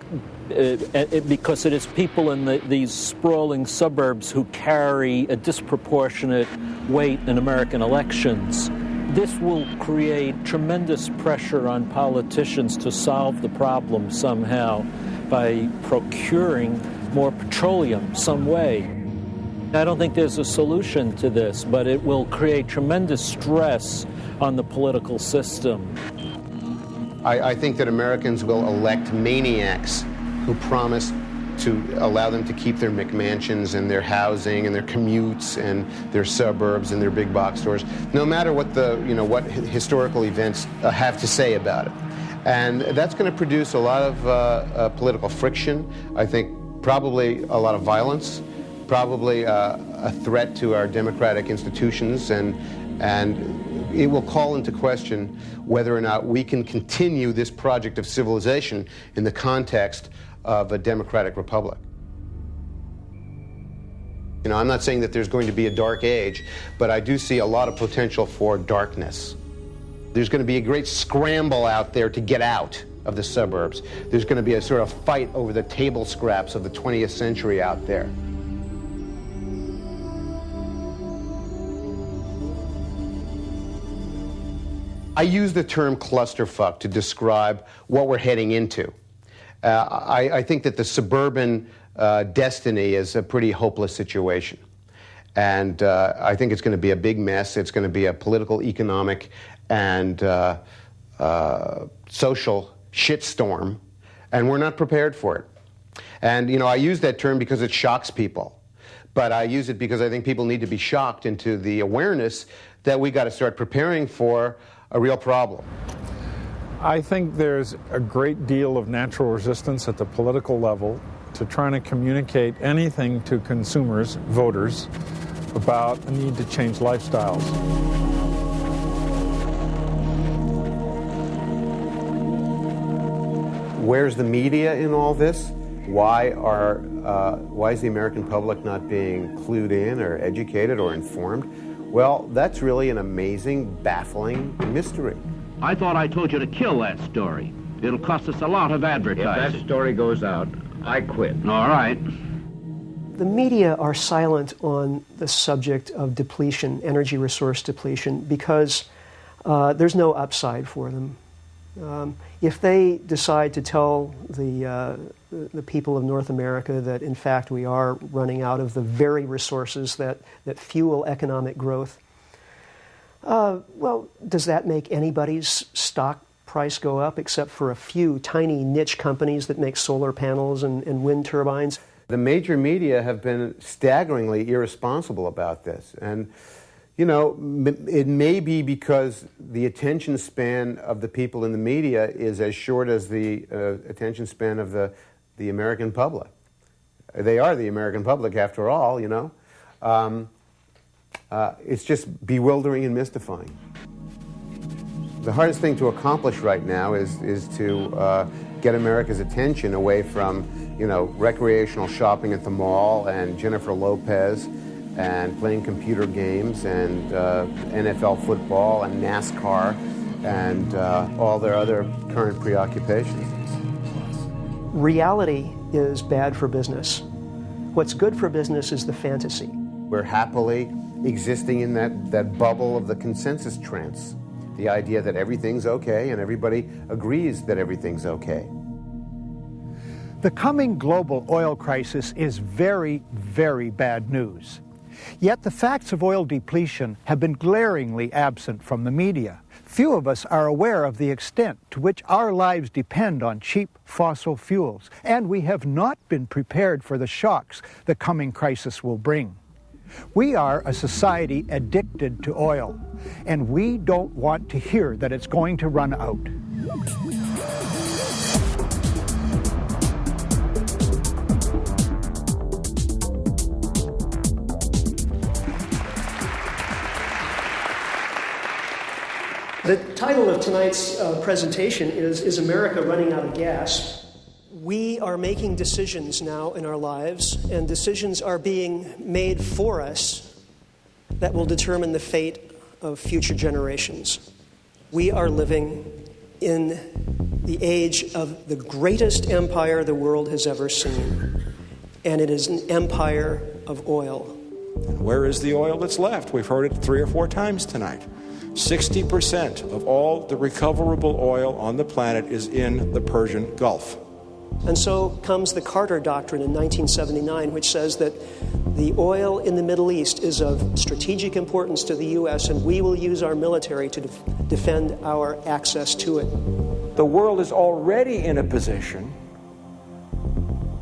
because it is people in these sprawling suburbs who carry a disproportionate weight in American elections. This will create tremendous pressure on politicians to solve the problem somehow by procuring more petroleum some way. I don't think there's a solution to this, but it will create tremendous stress on the political system. I think that Americans will elect maniacs who promise to allow them to keep their McMansions and their housing and their commutes and their suburbs and their big box stores, no matter what what historical events have to say about it. And that's going to produce a lot of political friction. I think probably a lot of violence, probably a threat to our democratic institutions, and it will call into question whether or not we can continue this project of civilization in the context of a democratic republic. I'm not saying that there's going to be a dark age, but I do see a lot of potential for darkness. There's going to be a great scramble out there to get out of the suburbs. There's going to be a sort of fight over the table scraps of the 20th century out there. I use the term clusterfuck to describe what we're heading into. I think that the suburban destiny is a pretty hopeless situation. And I think it's going to be a big mess. It's going to be a political, economic, and social shitstorm. And we're not prepared for it. And, I use that term because it shocks people. But I use it because I think people need to be shocked into the awareness that we got to start preparing for a real problem. I think there's a great deal of natural resistance at the political level to trying to communicate anything to consumers, voters, about a need to change lifestyles. Where's the media in all this? Why is the American public not being clued in or educated or informed? Well, that's really an amazing, baffling mystery. I thought I told you to kill that story. It'll cost us a lot of advertising. If that story goes out, I quit. All right. The media are silent on the subject of depletion, energy resource depletion, because there's no upside for them. If they decide to tell the people of North America that, in fact, we are running out of the very resources that fuel economic growth, well, does that make anybody's stock price go up except for a few tiny niche companies that make solar panels and wind turbines? The major media have been staggeringly irresponsible about this. And, you know, it may be because the attention span of the people in the media is as short as the attention span of the American public. They are the American public, after all, you know. It's just bewildering and mystifying. The hardest thing to accomplish right now is to get America's attention away from, you know, recreational shopping at the mall and Jennifer Lopez and playing computer games and NFL football and NASCAR and all their other current preoccupations. Reality is bad for business. What's good for business is the fantasy. We're happily existing in that bubble of the consensus trance. The idea that everything's okay and everybody agrees that everything's okay. The coming global oil crisis is very, very bad news. Yet the facts of oil depletion have been glaringly absent from the media. Few of us are aware of the extent to which our lives depend on cheap fossil fuels, and we have not been prepared for the shocks the coming crisis will bring. We are a society addicted to oil, and we don't want to hear that it's going to run out. The title of tonight's presentation is America Running Out of Gas? We are making decisions now in our lives, and decisions are being made for us that will determine the fate of future generations. We are living in the age of the greatest empire the world has ever seen, and it is an empire of oil. Where is the oil that's left? We've heard it 3 or 4 times tonight. 60% of all the recoverable oil on the planet is in the Persian Gulf. And so comes the Carter Doctrine in 1979, which says that the oil in the Middle East is of strategic importance to the U.S., and we will use our military to defend our access to it. The world is already in a position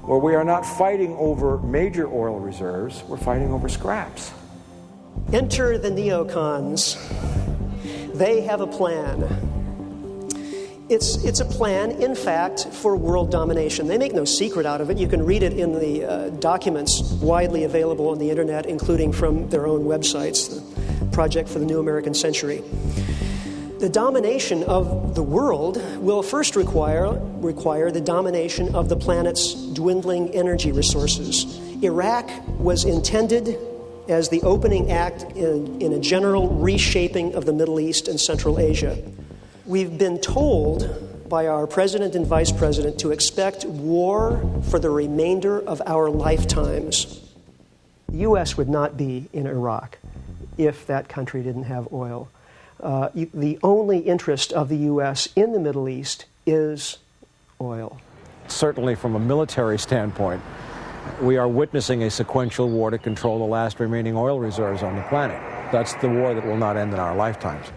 where we are not fighting over major oil reserves, we're fighting over scraps. Enter the neocons. They have a plan. It's a plan, in fact, for world domination. They make no secret out of it. You can read it in the documents widely available on the internet, including from their own websites, the Project for the New American Century. The domination of the world will first require the domination of the planet's dwindling energy resources. Iraq was intended as the opening act in a general reshaping of the Middle East and Central Asia. We've been told by our president and vice president to expect war for the remainder of our lifetimes. The U.S. would not be in Iraq if that country didn't have oil. The only interest of the U.S. in the Middle East is oil. Certainly from a military standpoint, we are witnessing a sequential war to control the last remaining oil reserves on the planet. That's the war that will not end in our lifetimes.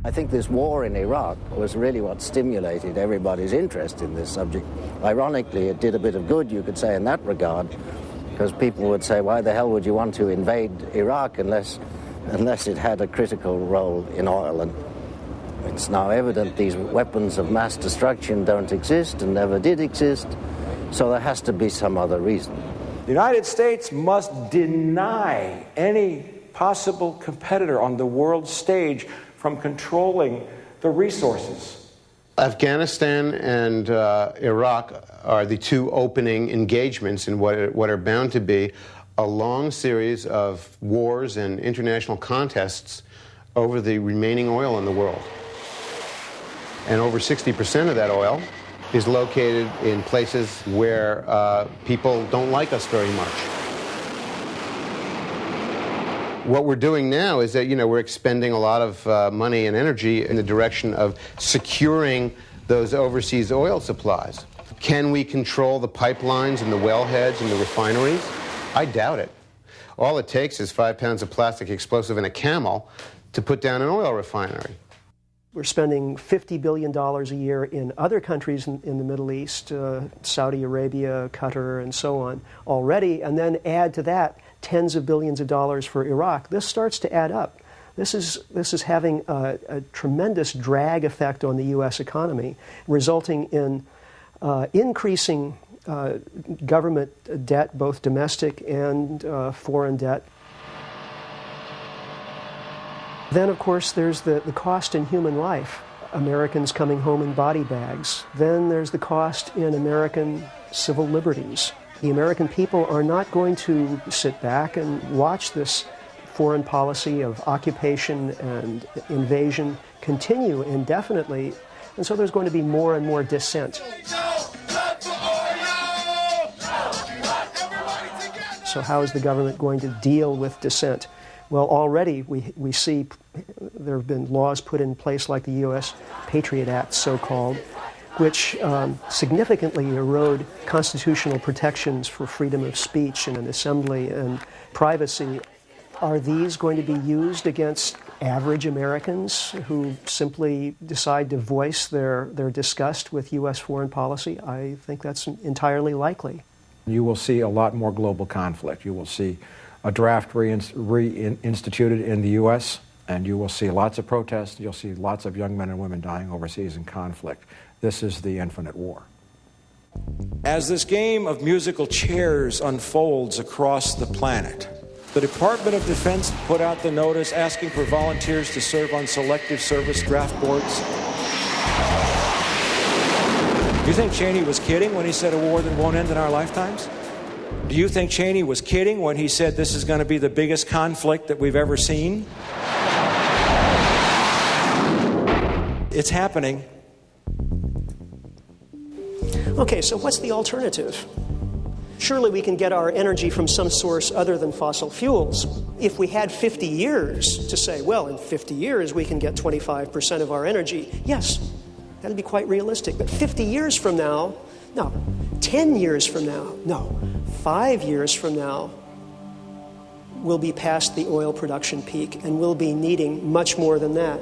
I think this war in Iraq was really what stimulated everybody's interest in this subject. Ironically, it did a bit of good, you could say, in that regard, because people would say, why the hell would you want to invade Iraq unless it had a critical role in oil? And it's now evident these weapons of mass destruction don't exist and never did exist, so there has to be some other reason. The United States must deny any possible competitor on the world stage from controlling the resources. Afghanistan and Iraq are the two opening engagements in what are bound to be a long series of wars and international contests over the remaining oil in the world. And over 60% of that oil is located in places where people don't like us very much. What we're doing now is that, we're expending a lot of money and energy in the direction of securing those overseas oil supplies. Can we control the pipelines and the wellheads and the refineries? I doubt it. All it takes is 5 pounds of plastic explosive and a camel to put down an oil refinery. We're spending $50 billion a year in other countries in the Middle East, Saudi Arabia, Qatar, and so on, already, and then add to that tens of billions of dollars for Iraq. This starts to add up. This is having a tremendous drag effect on the U.S. economy, resulting in increasing government debt, both domestic and foreign debt. Then, of course, there's the cost in human life. Americans coming home in body bags. Then there's the cost in American civil liberties. The American people are not going to sit back and watch this foreign policy of occupation and invasion continue indefinitely. And so there's going to be more and more dissent. So how is the government going to deal with dissent? Well, already we see there have been laws put in place like the U.S. Patriot Act, so-called, which significantly erode constitutional protections for freedom of speech and assembly and privacy. Are these going to be used against average Americans who simply decide to voice their disgust with U.S. foreign policy? I think that's entirely likely. You will see a lot more global conflict. You will see a draft reinstituted in the U.S., and you will see lots of protests. You'll see lots of young men and women dying overseas in conflict. This is the infinite war. As this game of musical chairs unfolds across the planet, the Department of Defense put out the notice asking for volunteers to serve on selective service draft boards. Do you think Cheney was kidding when he said a war that won't end in our lifetimes? Do you think Cheney was kidding when he said this is going to be the biggest conflict that we've ever seen? It's happening. Okay, so what's the alternative? Surely we can get our energy from some source other than fossil fuels. If we had 50 years to say, well, in 50 years we can get 25% of our energy, yes, that'd be quite realistic. But 50 years from now, no. 10 years from now, no. 5 years from now, we'll be past the oil production peak and we'll be needing much more than that.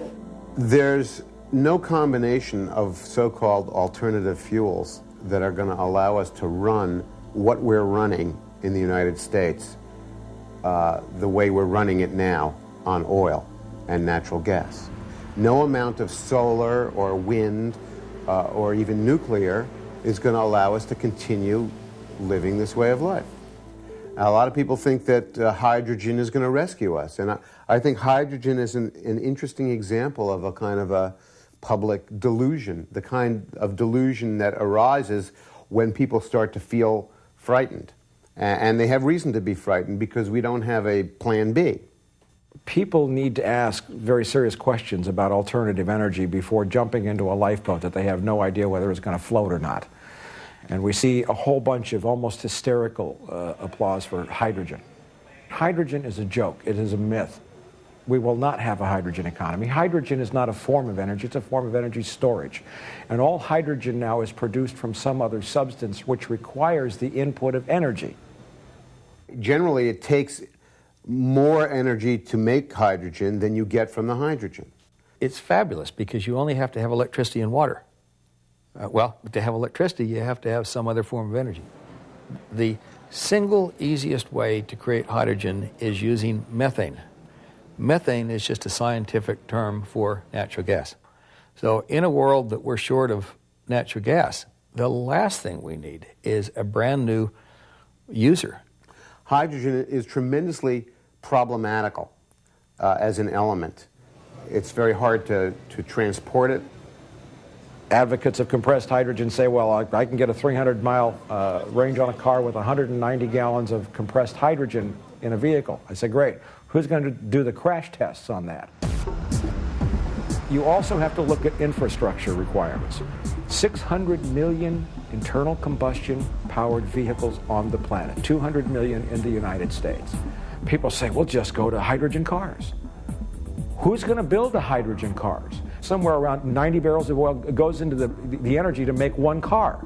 There's no combination of so-called alternative fuels that are going to allow us to run what we're running in the United States the way we're running it now on oil and natural gas. No amount of solar or wind or even nuclear is going to allow us to continue living this way of life. Now, a lot of people think that hydrogen is going to rescue us, and I think hydrogen is an interesting example of a kind of a public delusion, the kind of delusion that arises when people start to feel frightened. And they have reason to be frightened because we don't have a plan B. People need to ask very serious questions about alternative energy before jumping into a lifeboat that they have no idea whether it's going to float or not. And we see a whole bunch of almost hysterical applause for hydrogen. Hydrogen is a joke. It is a myth. We will not have a hydrogen economy. Hydrogen is not a form of energy. It's a form of energy storage. And all hydrogen now is produced from some other substance which requires the input of energy. Generally, it takes more energy to make hydrogen than you get from the hydrogen. It's fabulous because you only have to have electricity and water. Well, to have electricity, you have to have some other form of energy. The single easiest way to create hydrogen is using methane. Methane is just a scientific term for natural gas. So in a world that we're short of natural gas, the last thing we need is a brand new user hydrogen is tremendously problematical as an element. It's very hard to transport it. Advocates of compressed hydrogen say, well, I can get a 300-mile range on a car with 190 gallons of compressed hydrogen in a vehicle. I say, great. Who's going to do the crash tests on that? You also have to look at infrastructure requirements. 600 million internal combustion powered vehicles on the planet, 200 million in the United States. People say, well, just go to hydrogen cars. Who's going to build the hydrogen cars? Somewhere around 90 barrels of oil goes into the energy to make one car.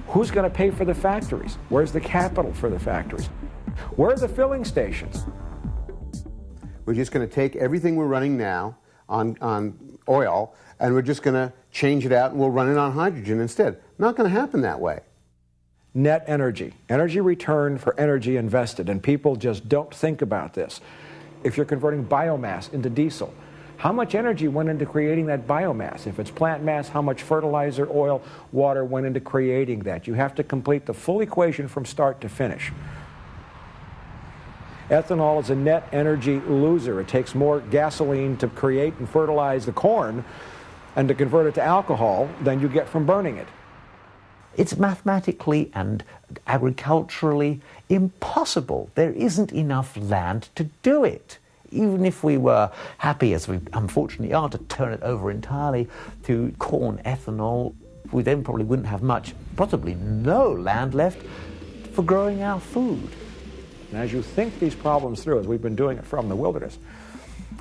Who's going to pay for the factories? Where's the capital for the factories? Where are the filling stations? We're just going to take everything we're running now on oil, and we're just going to change it out, and we'll run it on hydrogen instead. Not going to happen that way. Net energy, energy return for energy invested, and people just don't think about this. If you're converting biomass into diesel, how much energy went into creating that biomass? If it's plant mass, how much fertilizer, oil, water went into creating that? You have to complete the full equation from start to finish. Ethanol is a net energy loser. It takes more gasoline to create and fertilize the corn and to convert it to alcohol than you get from burning it. It's mathematically and agriculturally impossible. There isn't enough land to do it. Even if we were happy, as we unfortunately are, to turn it over entirely to corn ethanol, we then probably wouldn't have much, possibly no land left for growing our food. And as you think these problems through, as we've been doing it from the wilderness,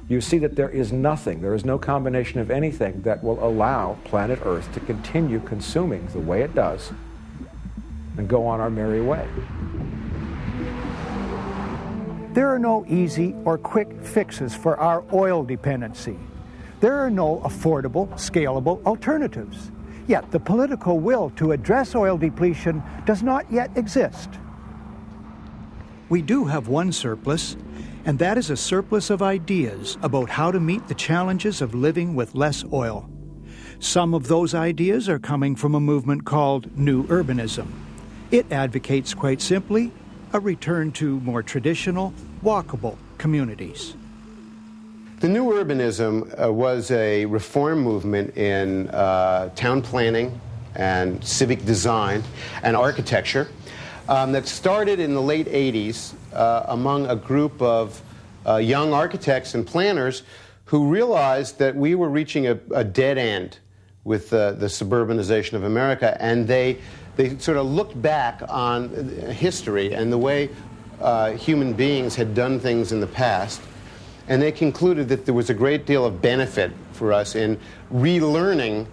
you see that there is nothing, there is no combination of anything that will allow planet Earth to continue consuming the way it does and go on our merry way. There are no easy or quick fixes for our oil dependency. There are no affordable, scalable alternatives. Yet the political will to address oil depletion does not yet exist. We do have one surplus, and that is a surplus of ideas about how to meet the challenges of living with less oil. Some of those ideas are coming from a movement called New Urbanism. It advocates, quite simply, a return to more traditional, walkable communities. The New Urbanism was a reform movement in town planning and civic design and architecture that started in the late 80s among a group of young architects and planners who realized that we were reaching a dead end with the suburbanization of America, and they sort of looked back on history and the way human beings had done things in the past, and they concluded that there was a great deal of benefit for us in relearning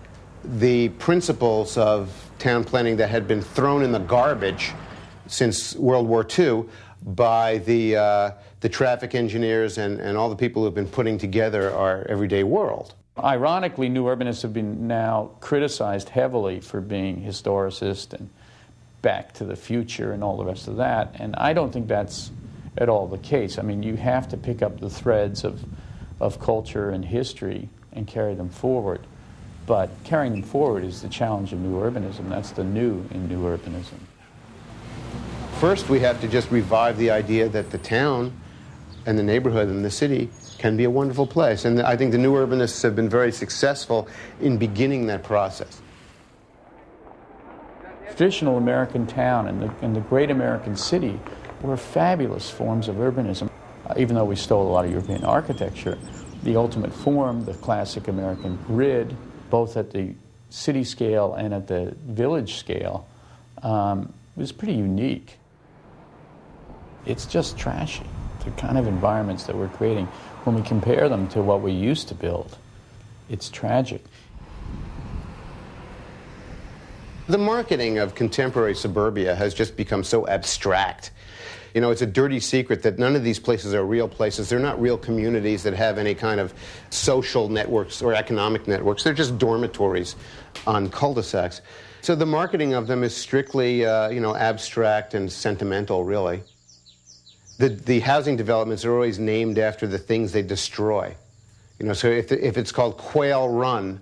the principles of town planning that had been thrown in the garbage since World War II by the traffic engineers and all the people who have been putting together our everyday world. Ironically, New Urbanists have been now criticized heavily for being historicist and back to the future and all the rest of that, and I don't think that's at all the case. I mean, you have to pick up the threads of culture and history and carry them forward, but carrying them forward is the challenge of New Urbanism. That's the new in New Urbanism. First, we have to just revive the idea that the town and the neighborhood and the city can be a wonderful place. And I think the New Urbanists have been very successful in beginning that process. Traditional American town and the great American city were fabulous forms of urbanism. Even though we stole a lot of European architecture, the ultimate form, the classic American grid, both at the city scale and at the village scale, was pretty unique. It's just trashy, the kind of environments that we're creating. When we compare them to what we used to build, it's tragic. The marketing of contemporary suburbia has just become so abstract. You know, it's a dirty secret that none of these places are real places. They're not real communities that have any kind of social networks or economic networks. They're just dormitories on cul-de-sacs. So the marketing of them is strictly, abstract and sentimental, really. The housing developments are always named after the things they destroy. So if it's called Quail Run,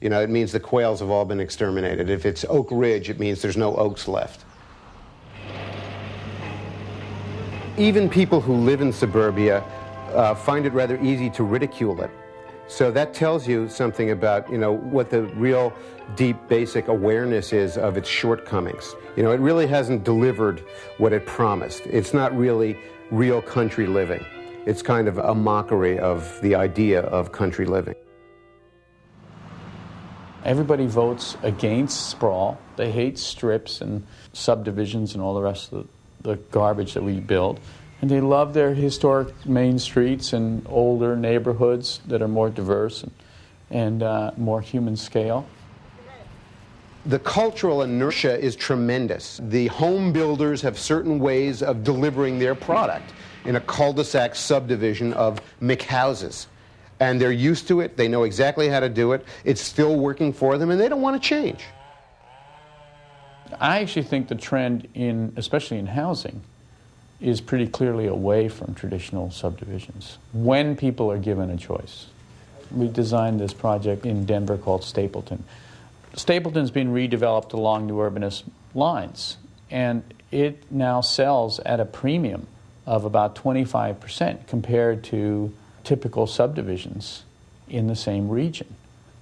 it means the quails have all been exterminated. If it's Oak Ridge, it means there's no oaks left. even people who live in suburbia find it rather easy to ridicule it. So that tells you something about, what the real deep basic awareness is of its shortcomings. It really hasn't delivered what it promised. It's not really real country living. It's kind of a mockery of the idea of country living. Everybody votes against sprawl. They hate strips and subdivisions and all the rest of the garbage that we build. And they love their historic main streets and older neighborhoods that are more diverse and more human scale. The cultural inertia is tremendous. The home builders have certain ways of delivering their product in a cul-de-sac subdivision of McHouses. And they're used to it. They know exactly how to do it. It's still working for them, and they don't want to change. I actually think the trend, especially in housing, is pretty clearly away from traditional subdivisions when people are given a choice. We designed this project in Denver called Stapleton. Stapleton's been redeveloped along new urbanist lines, and it now sells at a premium of about 25% compared to typical subdivisions in the same region.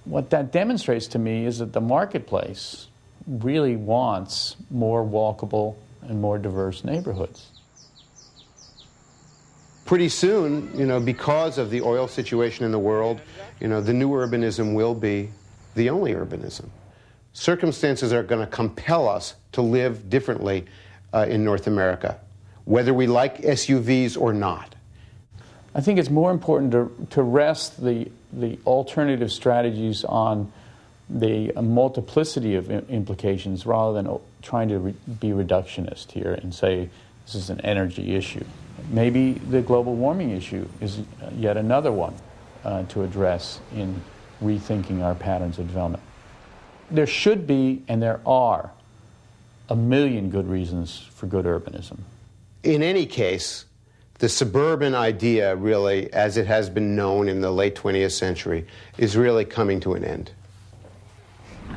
What that demonstrates to me is that the marketplace really wants more walkable and more diverse neighborhoods. Pretty soon, because of the oil situation in the world, the new urbanism will be the only urbanism. Circumstances are going to compel us to live differently in North America, whether we like SUVs or not. I think it's more important to rest the alternative strategies on the multiplicity of implications rather than trying to be reductionist here and say this is an energy issue. Maybe the global warming issue is yet another one to address in rethinking our patterns of development. There should be, and there are, a million good reasons for good urbanism. In any case, the suburban idea, really, as it has been known in the late 20th century, is really coming to an end.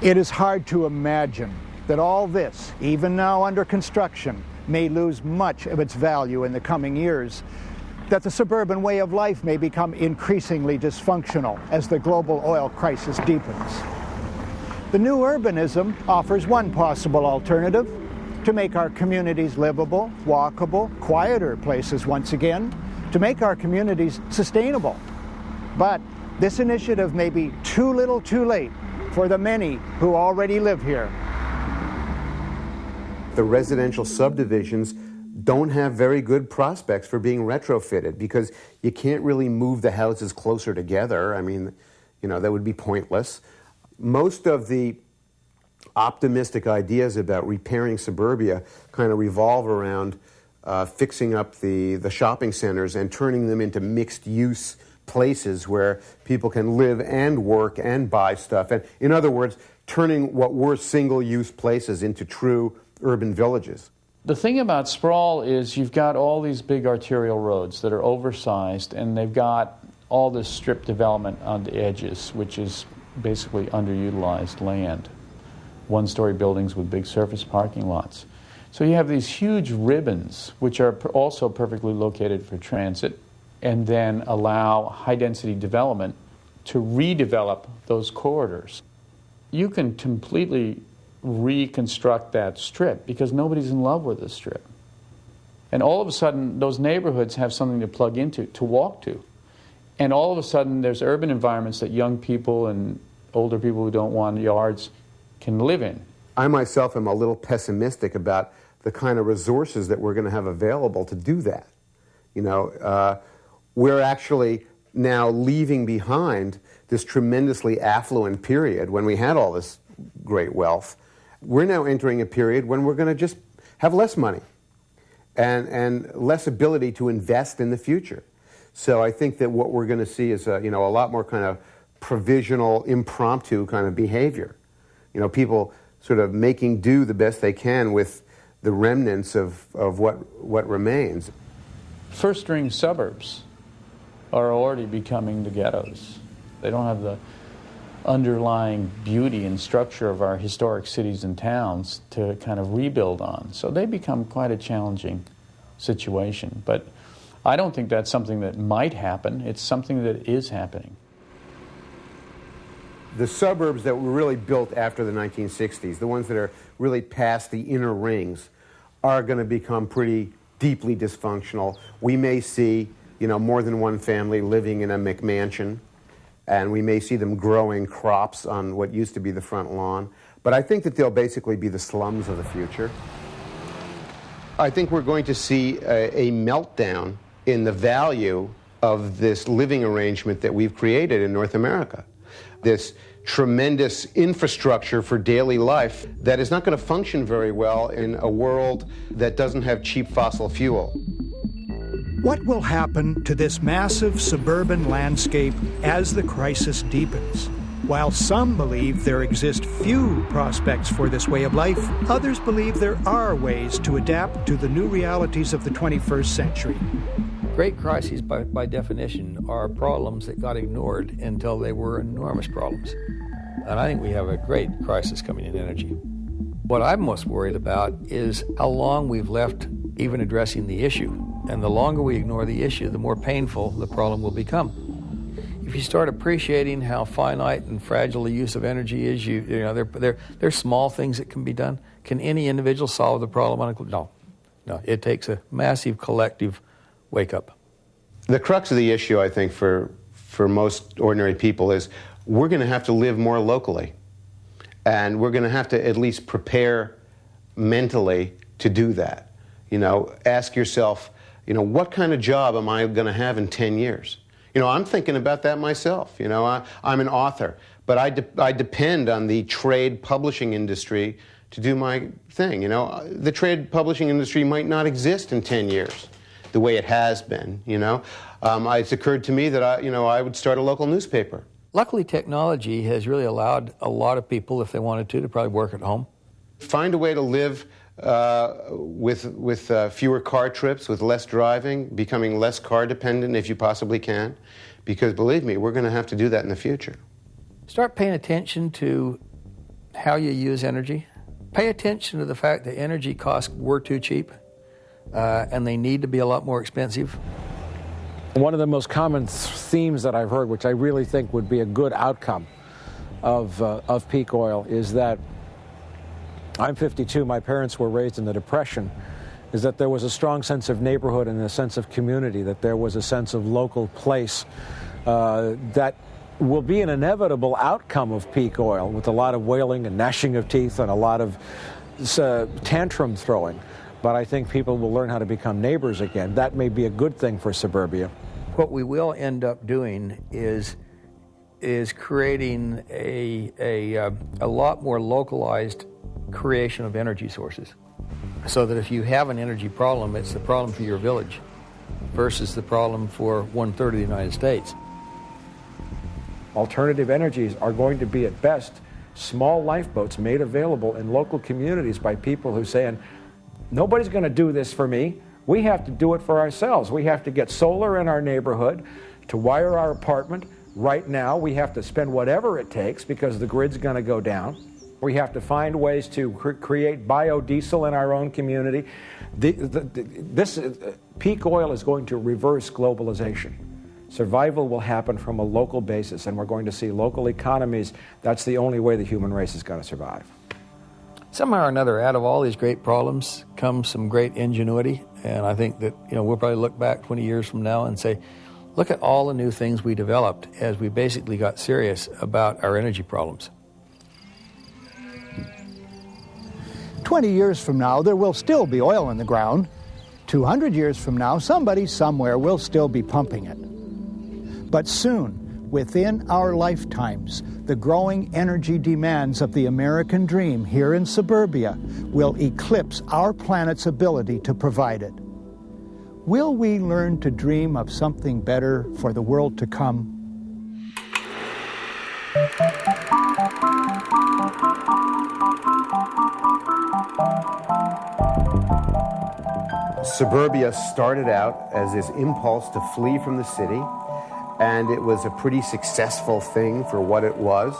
It is hard to imagine that all this, even now under construction, may lose much of its value in the coming years, that the suburban way of life may become increasingly dysfunctional as the global oil crisis deepens. The new urbanism offers one possible alternative: to make our communities livable, walkable, quieter places once again, to make our communities sustainable. But this initiative may be too little too late for the many who already live here. The residential subdivisions don't have very good prospects for being retrofitted because you can't really move the houses closer together. I mean, that would be pointless. Most of the optimistic ideas about repairing suburbia kind of revolve around fixing up the shopping centers and turning them into mixed-use places where people can live and work and buy stuff. And in other words, turning what were single-use places into true urban villages. The thing about sprawl is you've got all these big arterial roads that are oversized, and they've got all this strip development on the edges, which is basically underutilized land. One-story buildings with big surface parking lots. So you have these huge ribbons, which are also perfectly located for transit, and then allow high-density development to redevelop those corridors. You can completely reconstruct that strip because nobody's in love with the strip. And all of a sudden, those neighborhoods have something to plug into, to walk to. And all of a sudden, there's urban environments that young people and older people who don't want yards can live in. I myself am a little pessimistic about the kind of resources that we're going to have available to do that. We're actually now leaving behind this tremendously affluent period when we had all this great wealth. We're now entering a period when we're going to just have less money and less ability to invest in the future. So I think that what we're going to see is a lot more kind of provisional, impromptu kind of behavior. People sort of making do the best they can with the remnants of what remains. First-ring suburbs are already becoming the ghettos. They don't have the underlying beauty and structure of our historic cities and towns to kind of rebuild on. So they become quite a challenging situation. But I don't think that's something that might happen. It's something that is happening. The suburbs that were really built after the 1960s, the ones that are really past the inner rings, are going to become pretty deeply dysfunctional. We may see, more than one family living in a McMansion, and we may see them growing crops on what used to be the front lawn. But I think that they'll basically be the slums of the future. I think we're going to see a meltdown in the value of this living arrangement that we've created in North America. This tremendous infrastructure for daily life that is not going to function very well in a world that doesn't have cheap fossil fuel. What will happen to this massive suburban landscape as the crisis deepens? While some believe there exist few prospects for this way of life, others believe there are ways to adapt to the new realities of the 21st century. Great crises, by definition, are problems that got ignored until they were enormous problems. And I think we have a great crisis coming in energy. What I'm most worried about is how long we've left even addressing the issue. And the longer we ignore the issue, the more painful the problem will become. If you start appreciating how finite and fragile the use of energy is, there's small things that can be done. Can any individual solve the problem? No. It takes a massive collective wake up. The crux of the issue, I think, for most ordinary people is we're going to have to live more locally. And we're going to have to at least prepare mentally to do that. Ask yourself, what kind of job am I going to have in 10 years? I'm thinking about that myself. I'm an author, but I depend on the trade publishing industry to do my thing. The trade publishing industry might not exist in 10 years the way it has been. It's occurred to me that I would start a local newspaper. Luckily, technology has really allowed a lot of people, if they wanted to probably work at home. Find a way to live with fewer car trips, with less driving, becoming less car dependent if you possibly can, because believe me, we're going to have to do that in the future. Start paying attention to how you use energy. Pay attention to the fact that energy costs were too cheap, and they need to be a lot more expensive. One of the most common themes that I've heard, which I really think would be a good outcome of peak oil, is that I'm 52, my parents were raised in the Depression, is that there was a strong sense of neighborhood and a sense of community, that there was a sense of local place that will be an inevitable outcome of peak oil, with a lot of wailing and gnashing of teeth and a lot of tantrum throwing. But I think people will learn how to become neighbors again. That may be a good thing for suburbia. What we will end up doing is creating a lot more localized creation of energy sources, so that if you have an energy problem, it's the problem for your village versus the problem for 1/3 of the United States. Alternative energies are going to be, at best, small lifeboats made available in local communities by people who say, nobody's going to do this for me. We have to do it for ourselves. We have to get solar in our neighborhood to wire our apartment. Right now, we have to spend whatever it takes because the grid's going to go down. We have to find ways to create biodiesel in our own community. This peak oil is going to reverse globalization. Survival will happen from a local basis, and we're going to see local economies. That's the only way the human race is going to survive. Somehow or another, out of all these great problems comes some great ingenuity, and I think that we'll probably look back 20 years from now and say, look at all the new things we developed as we basically got serious about our energy problems. 20 years from now, there will still be oil in the ground. 200 years from now, somebody somewhere will still be pumping it. But soon, within our lifetimes, the growing energy demands of the American dream here in suburbia will eclipse our planet's ability to provide it. Will we learn to dream of something better for the world to come? Suburbia started out as this impulse to flee from the city, and it was a pretty successful thing for what it was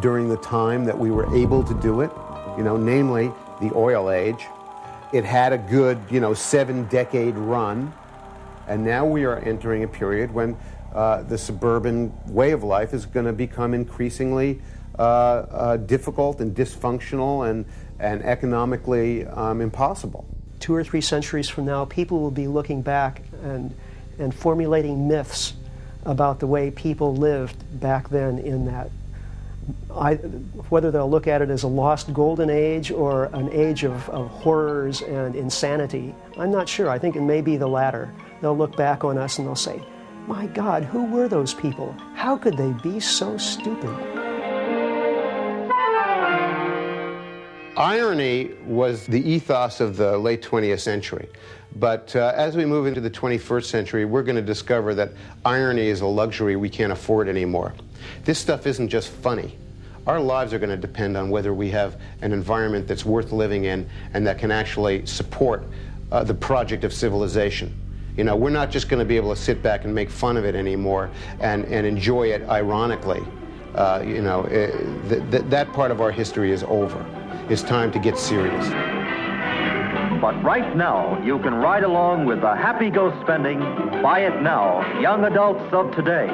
during the time that we were able to do it, namely the oil age. It had a good, 7-decade run, and now we are entering a period when the suburban way of life is going to become increasingly difficult and dysfunctional and economically impossible. 2 or 3 centuries from now, people will be looking back and formulating myths about the way people lived back then in that. Whether they'll look at it as a lost golden age or an age of horrors and insanity, I'm not sure. I think it may be the latter. They'll look back on us and they'll say, my God, who were those people? How could they be so stupid? Irony was the ethos of the late 20th century. But as we move into the 21st century, we're going to discover that irony is a luxury we can't afford anymore. This stuff isn't just funny. Our lives are going to depend on whether we have an environment that's worth living in and that can actually support the project of civilization. We're not just going to be able to sit back and make fun of it anymore and enjoy it ironically. That part of our history is over. It's time to get serious. But right now, you can ride along with the happy go spending, buy it now, young adults of today.